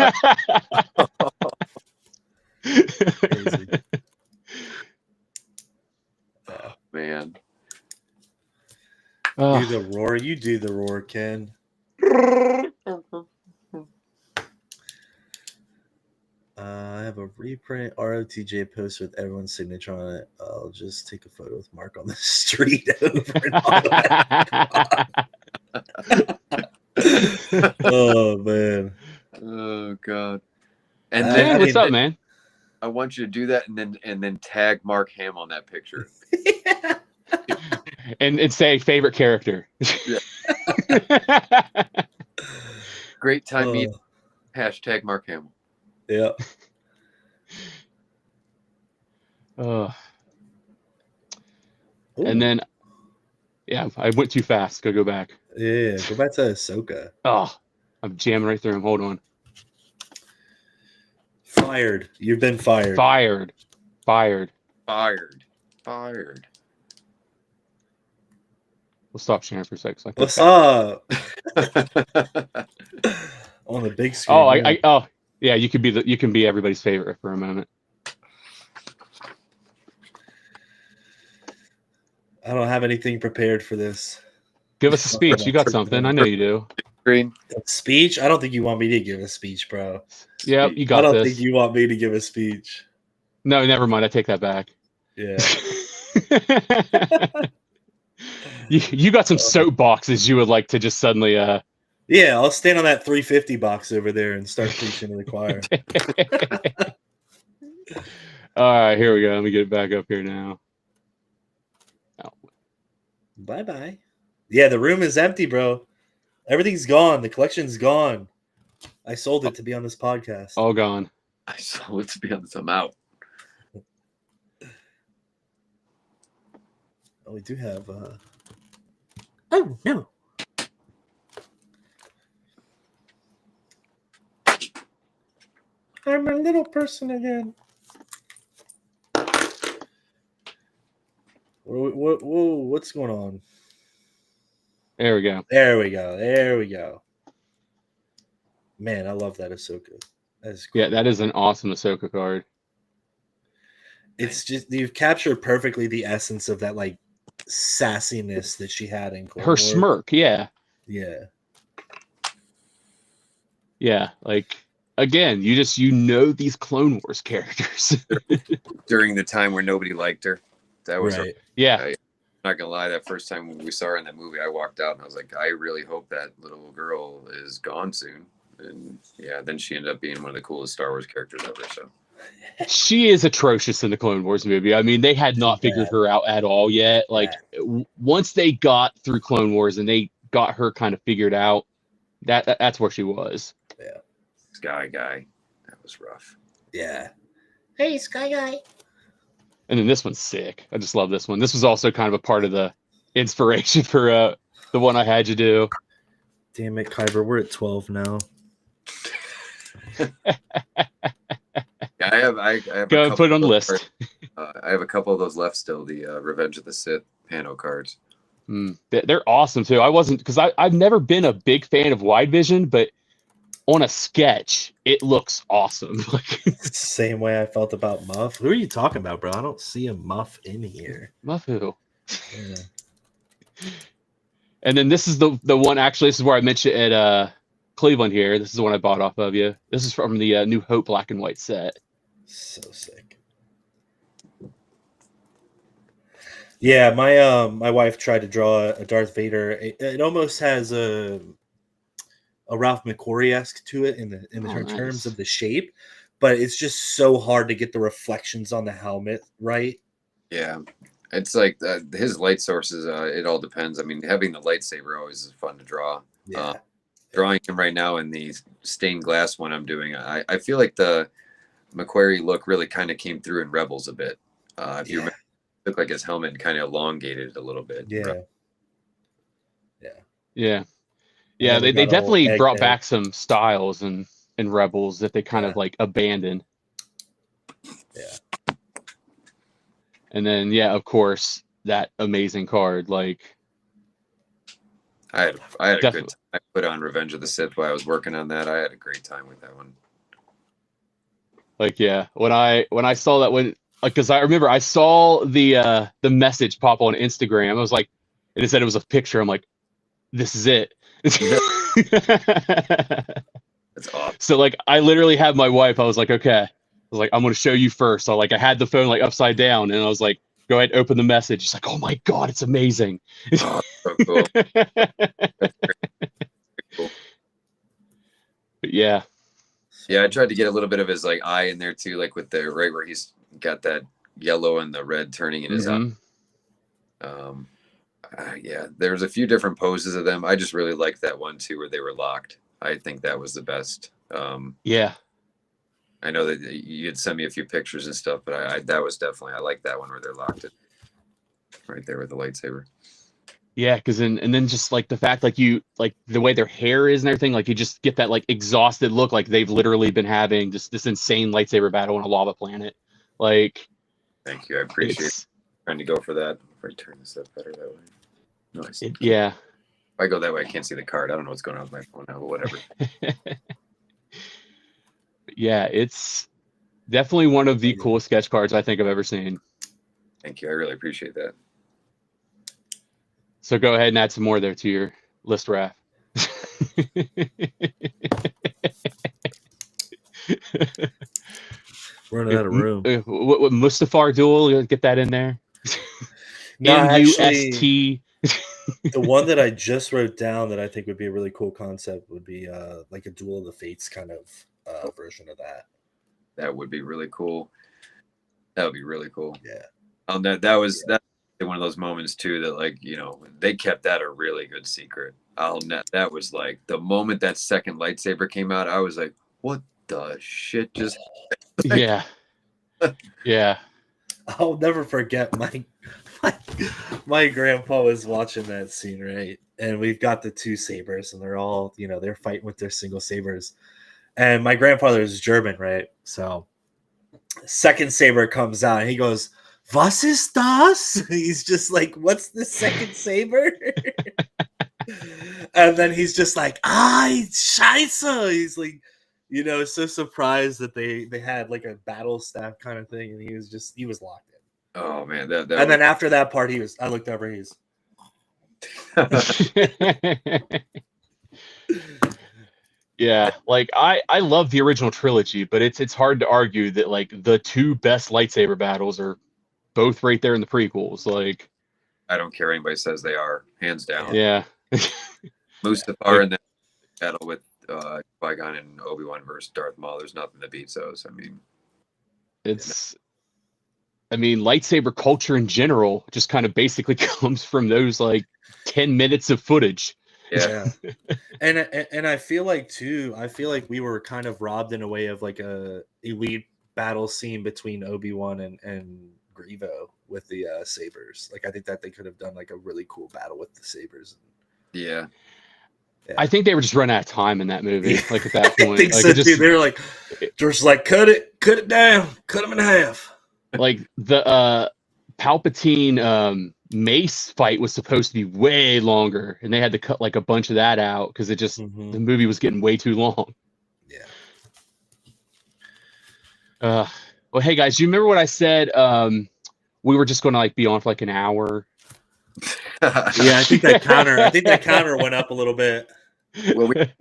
[SPEAKER 2] Oh man.
[SPEAKER 3] Do the roar. You do the roar, Ken. I have a reprint ROTJ poster with everyone's signature on it. I'll just take a photo with Mark on the street over and on. Oh man.
[SPEAKER 2] Oh god. And
[SPEAKER 1] then what's up, man?
[SPEAKER 2] I want you to do that and then tag Mark Hamill on that picture.
[SPEAKER 1] and say favorite character.
[SPEAKER 2] Yeah. Great time meeting. Hashtag Mark Hamill.
[SPEAKER 3] Yeah.
[SPEAKER 1] And then, yeah, I went too fast. Go back.
[SPEAKER 3] Yeah, go back to Ahsoka.
[SPEAKER 1] Oh, I'm jamming right through him. Hold on.
[SPEAKER 3] Fired. You've been fired.
[SPEAKER 1] Fired. We'll stop sharing for a sec. So
[SPEAKER 3] What's up? On the big screen.
[SPEAKER 1] Oh, yeah. You can be everybody's favorite for a moment.
[SPEAKER 3] I don't have anything prepared for this.
[SPEAKER 1] Give us a speech. You got something. I know you do.
[SPEAKER 2] Green.
[SPEAKER 3] A speech? I don't think you want me to give a speech, bro.
[SPEAKER 1] Yeah, you got
[SPEAKER 3] this. I don't
[SPEAKER 1] this.
[SPEAKER 3] think you want me to give a speech.
[SPEAKER 1] No, never mind. I take that back.
[SPEAKER 3] Yeah.
[SPEAKER 1] You got some soapboxes you would like to just suddenly
[SPEAKER 3] Yeah, I'll stand on that 350 box over there and start preaching to the choir.
[SPEAKER 1] All right, here we go. Let me get it back up here now. Oh.
[SPEAKER 3] Bye. Yeah, the room is empty, bro. Everything's gone. The collection's gone. I sold it to be on this podcast.
[SPEAKER 1] All gone.
[SPEAKER 2] I sold it to be on this. I'm out.
[SPEAKER 3] Oh, we do have Oh no. I'm a little person again. Whoa, what's going on?
[SPEAKER 1] There we go.
[SPEAKER 3] There we go. Man, I love that Ahsoka. That's cool.
[SPEAKER 1] Yeah, that is an awesome Ahsoka card.
[SPEAKER 3] It's just you've captured perfectly the essence of that like sassiness that she had in Clone
[SPEAKER 1] her
[SPEAKER 3] Wars.
[SPEAKER 1] smirk. Yeah. Like again, you know these Clone Wars characters
[SPEAKER 2] during the time where nobody liked her. That was
[SPEAKER 3] right.
[SPEAKER 1] Yeah.
[SPEAKER 2] I'm not gonna lie, that first time when we saw her in that movie, I walked out and I was like, I really hope that little girl is gone soon. And yeah, then she ended up being one of the coolest Star Wars characters ever. So
[SPEAKER 1] she is atrocious in the Clone Wars movie. I mean, they had not figured her out at all yet. Like once they got through Clone Wars and they got her kind of figured out, That's where she was.
[SPEAKER 2] Sky Guy. That was rough.
[SPEAKER 3] Yeah. Hey, Sky Guy.
[SPEAKER 1] And then this one's sick. I just love this one. This was also kind of a part of the inspiration for the one I had you do.
[SPEAKER 3] Damn it, Kyber, we're at 12 now.
[SPEAKER 2] I have
[SPEAKER 1] Go and put it on the list.
[SPEAKER 2] I have a couple of those left still. The Revenge of the Sith Pano cards.
[SPEAKER 1] They're awesome too. I wasn't because I've never been a big fan of wide vision, but on a sketch, it looks awesome.
[SPEAKER 3] Same way I felt about Muff. Who are you talking about, bro? I don't see a Muff in here.
[SPEAKER 1] Muff who?
[SPEAKER 3] Yeah.
[SPEAKER 1] And then this is the one. Actually, this is where I mentioned at Cleveland here. This is the one I bought off of you. This is from the New Hope black and white set.
[SPEAKER 3] So sick. Yeah, my wife tried to draw a Darth Vader. It almost has a Ralph McQuarrie-esque to it in terms of the shape, but it's just so hard to get the reflections on the helmet right.
[SPEAKER 2] Yeah, it's like his light sources. It all depends. I mean, having the lightsaber always is fun to draw.
[SPEAKER 3] Yeah.
[SPEAKER 2] Drawing him right now in the stained glass one I'm doing, I feel like the McQuarrie look really kind of came through in Rebels a bit. If you remember, it looked like his helmet kind of elongated a little bit.
[SPEAKER 1] Yeah, they definitely brought back some styles in Rebels that they kind of like abandoned.
[SPEAKER 3] Yeah.
[SPEAKER 1] And then of course, that amazing card. Like
[SPEAKER 2] I had a good time. I put on Revenge of the Sith while I was working on that. I had a great time with that one.
[SPEAKER 1] Like when I saw that one, because I remember I saw the message pop on Instagram. I was like, and it said it was a picture. I'm like, this is it.
[SPEAKER 2] That's awesome.
[SPEAKER 1] So like I literally had my wife. I was like, okay. I was like, I'm gonna show you first. So like I had the phone like upside down, and I was like, go ahead, open the message. She's like, oh my god, it's amazing.
[SPEAKER 2] Oh, so cool. Cool.
[SPEAKER 1] But yeah.
[SPEAKER 2] Yeah, I tried to get a little bit of his like eye in there too, like with the right where he's got that yellow and the red turning in his eye. Yeah, there's a few different poses of them. I just really liked that one too, where they were locked. I think that was the best.
[SPEAKER 1] Yeah.
[SPEAKER 2] I know that you had sent me a few pictures and stuff, but that was definitely, I like that one where they're locked it right there with the lightsaber.
[SPEAKER 1] Yeah, because and then just like the fact like you like the way their hair is and everything, like you just get that like exhausted look, like they've literally been having just this insane lightsaber battle on a lava planet. Like,
[SPEAKER 2] thank you, I appreciate trying to go for that. If I turn this up better that way. Nice.
[SPEAKER 1] Yeah.
[SPEAKER 2] If I go that way, I can't see the card. I don't know what's going on with my phone now, but whatever.
[SPEAKER 1] Yeah, it's definitely one of the coolest sketch cards I think I've ever seen.
[SPEAKER 2] Thank you. I really appreciate that.
[SPEAKER 1] So go ahead and add some more there to your list, Raph.
[SPEAKER 3] Running out of room.
[SPEAKER 1] What Mustafar duel? Get that in there.
[SPEAKER 3] No,
[SPEAKER 1] MUST.
[SPEAKER 3] The one that I just wrote down that I think would be a really cool concept would be like a Duel of the Fates kind of version of that.
[SPEAKER 2] That would be really cool. That would be really cool.
[SPEAKER 3] Yeah.
[SPEAKER 2] That was one of those moments too that, like, you know, they kept that a really good secret. That was like the moment that second lightsaber came out, I was like, what the shit just
[SPEAKER 1] Yeah. Yeah.
[SPEAKER 3] I'll never forget my grandpa was watching that scene, right? And we've got the two sabers and they're all, you know, they're fighting with their single sabers. And my grandfather is German, right? So second saber comes out and he goes, "Was ist das?" He's just like, "What's the second saber?" And then he's just like, Scheiße. He's like, you know, so surprised that they had like a battle staff kind of thing, and he was locked in.
[SPEAKER 2] Oh man,
[SPEAKER 3] then after that part, I looked over,
[SPEAKER 1] Yeah, like I love the original trilogy, but it's hard to argue that like the two best lightsaber battles are both right there in the prequels. Like,
[SPEAKER 2] I don't care what anybody says, they are hands down.
[SPEAKER 1] Yeah.
[SPEAKER 2] Mustafar and then battle with Qui-Gon and Obi-Wan versus Darth Maul. There's nothing to beat those.
[SPEAKER 1] I mean, lightsaber culture in general just kind of basically comes from those like 10 minutes of footage.
[SPEAKER 2] Yeah.
[SPEAKER 3] And I feel like too, I feel like we were kind of robbed in a way of like a elite battle scene between Obi-Wan and Grievous with the sabers. Like I think that they could have done like a really cool battle with the sabers.
[SPEAKER 2] Yeah.
[SPEAKER 1] I think they were just running out of time in that movie.
[SPEAKER 3] Yeah.
[SPEAKER 1] Like at that
[SPEAKER 3] I
[SPEAKER 1] point,
[SPEAKER 3] think
[SPEAKER 1] like
[SPEAKER 3] so
[SPEAKER 1] it just,
[SPEAKER 3] too. They're like, just like cut it down, cut them in half.
[SPEAKER 1] like the Palpatine Mace fight was supposed to be way longer, and they had to cut like a bunch of that out because it just the movie was getting way too long.
[SPEAKER 3] Yeah.
[SPEAKER 1] Well, hey guys, do you remember what I said? We were just going to like be on for like an hour.
[SPEAKER 3] Yeah, I think that counter went up a little bit.
[SPEAKER 2] Well, we had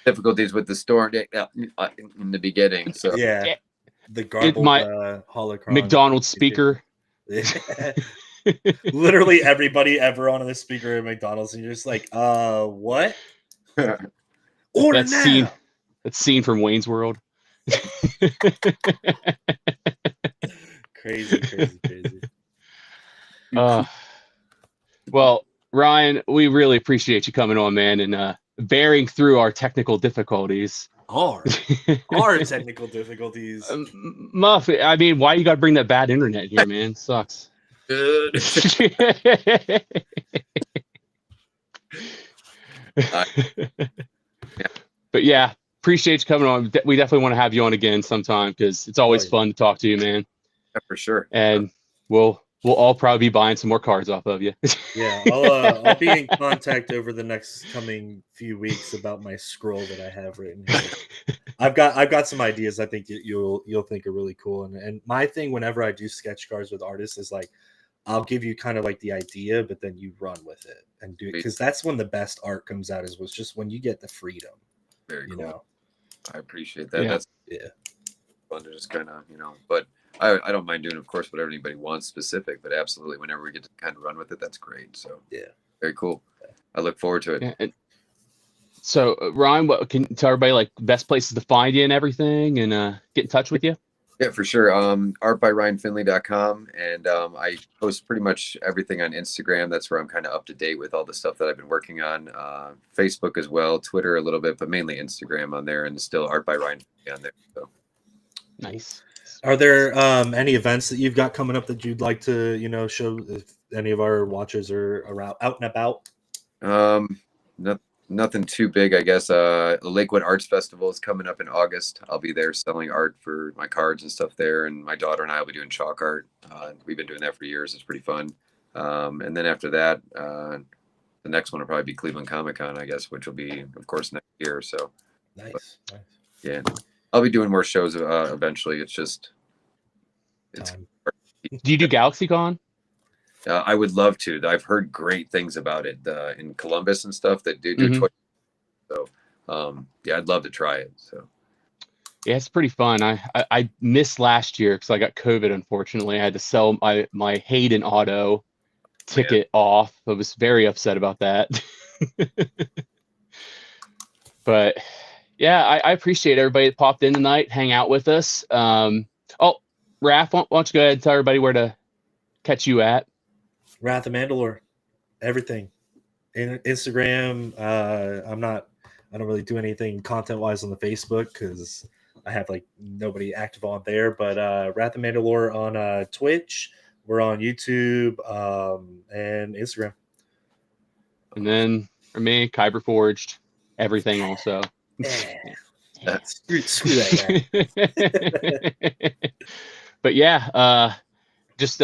[SPEAKER 2] difficulties with the store in the beginning. So
[SPEAKER 3] Yeah. The garbled holocron.
[SPEAKER 1] McDonald's speaker.
[SPEAKER 3] Literally everybody ever on the speaker at McDonald's, and you're just like, what? Order now.
[SPEAKER 1] That scene from Wayne's World.
[SPEAKER 3] Crazy.
[SPEAKER 1] Well, Ryan, we really appreciate you coming on, man, and bearing through our technical difficulties.
[SPEAKER 3] Our technical difficulties.
[SPEAKER 1] Muff, I mean, why you got to bring that bad internet here, man? Sucks.
[SPEAKER 2] good.
[SPEAKER 1] But yeah, appreciate you coming on. We definitely want to have you on again sometime because it's always fun to talk to you, man.
[SPEAKER 2] Yeah, for sure.
[SPEAKER 1] And we'll all probably be buying some more cards off of you.
[SPEAKER 3] Yeah, I'll be in contact over the next coming few weeks about my scroll that I have written here. I've got some ideas I think you'll think are really cool. And my thing whenever I do sketch cards with artists is like I'll give you kind of like the idea, but then you run with it and do it because that's when the best art comes out was just when you get the freedom.
[SPEAKER 2] Very cool.
[SPEAKER 3] You know?
[SPEAKER 2] I appreciate that.
[SPEAKER 1] Yeah.
[SPEAKER 2] That's fun to just kind of, but I don't mind doing, of course, whatever anybody wants specific, but absolutely whenever we get to kind of run with it, that's great. So
[SPEAKER 3] yeah,
[SPEAKER 2] very cool. I look forward to it.
[SPEAKER 1] Yeah, so Ryan, what can you tell everybody like best places to find you and everything and get in touch with you?
[SPEAKER 2] Yeah, for sure. Artbyryanfinley.com. And I post pretty much everything on Instagram. That's where I'm kind of up to date with all the stuff that I've been working on. Facebook as well, Twitter a little bit, but mainly Instagram on there, and still Art by Ryan on there. So
[SPEAKER 1] Nice.
[SPEAKER 3] Are there any events that you've got coming up that you'd like to, show if any of our watchers are around out and about?
[SPEAKER 2] Nothing too big, I guess. The Lakewood Arts Festival is coming up in August. I'll be there selling art for my cards and stuff there, and my daughter and I will be doing chalk art. We've been doing that for years. It's pretty fun. And then after that, the next one will probably be Cleveland Comic Con, I guess, which will be, of course, next year. So
[SPEAKER 3] Nice.
[SPEAKER 2] yeah, I'll be doing more shows eventually. It's
[SPEAKER 3] Time.
[SPEAKER 1] Do you do GalaxyCon?
[SPEAKER 2] I would love to. I've heard great things about it in Columbus and stuff that do twice. So yeah, I'd love to try it. So
[SPEAKER 1] Yeah, it's pretty fun. I missed last year because I got COVID. Unfortunately, I had to sell my Hayden Auto ticket off. I was very upset about that. But yeah, I appreciate everybody that popped in tonight, hang out with us. Raph, why don't you go ahead and tell everybody where to catch you at?
[SPEAKER 3] Wrath of Mandalore, everything. Instagram. I don't really do anything content wise on the Facebook because I have like nobody active on there. But Wrath of Mandalore on Twitch. We're on YouTube and Instagram.
[SPEAKER 1] And then for me, Kyber Forged, everything also.
[SPEAKER 3] Screw that guy.
[SPEAKER 1] But yeah, just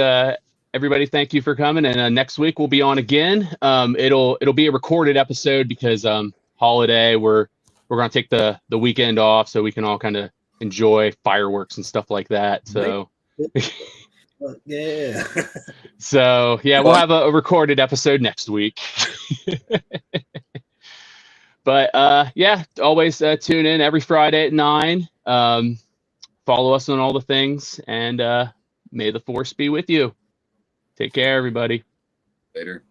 [SPEAKER 1] everybody, thank you for coming. And next week we'll be on again. It'll be a recorded episode because holiday. We're gonna take the weekend off so we can all kind of enjoy fireworks and stuff like that. So
[SPEAKER 3] yeah.
[SPEAKER 1] So yeah, we'll have a recorded episode next week. But yeah, always tune in every Friday at 9. Follow us on all the things, and may the force be with you. Take care, everybody.
[SPEAKER 2] later.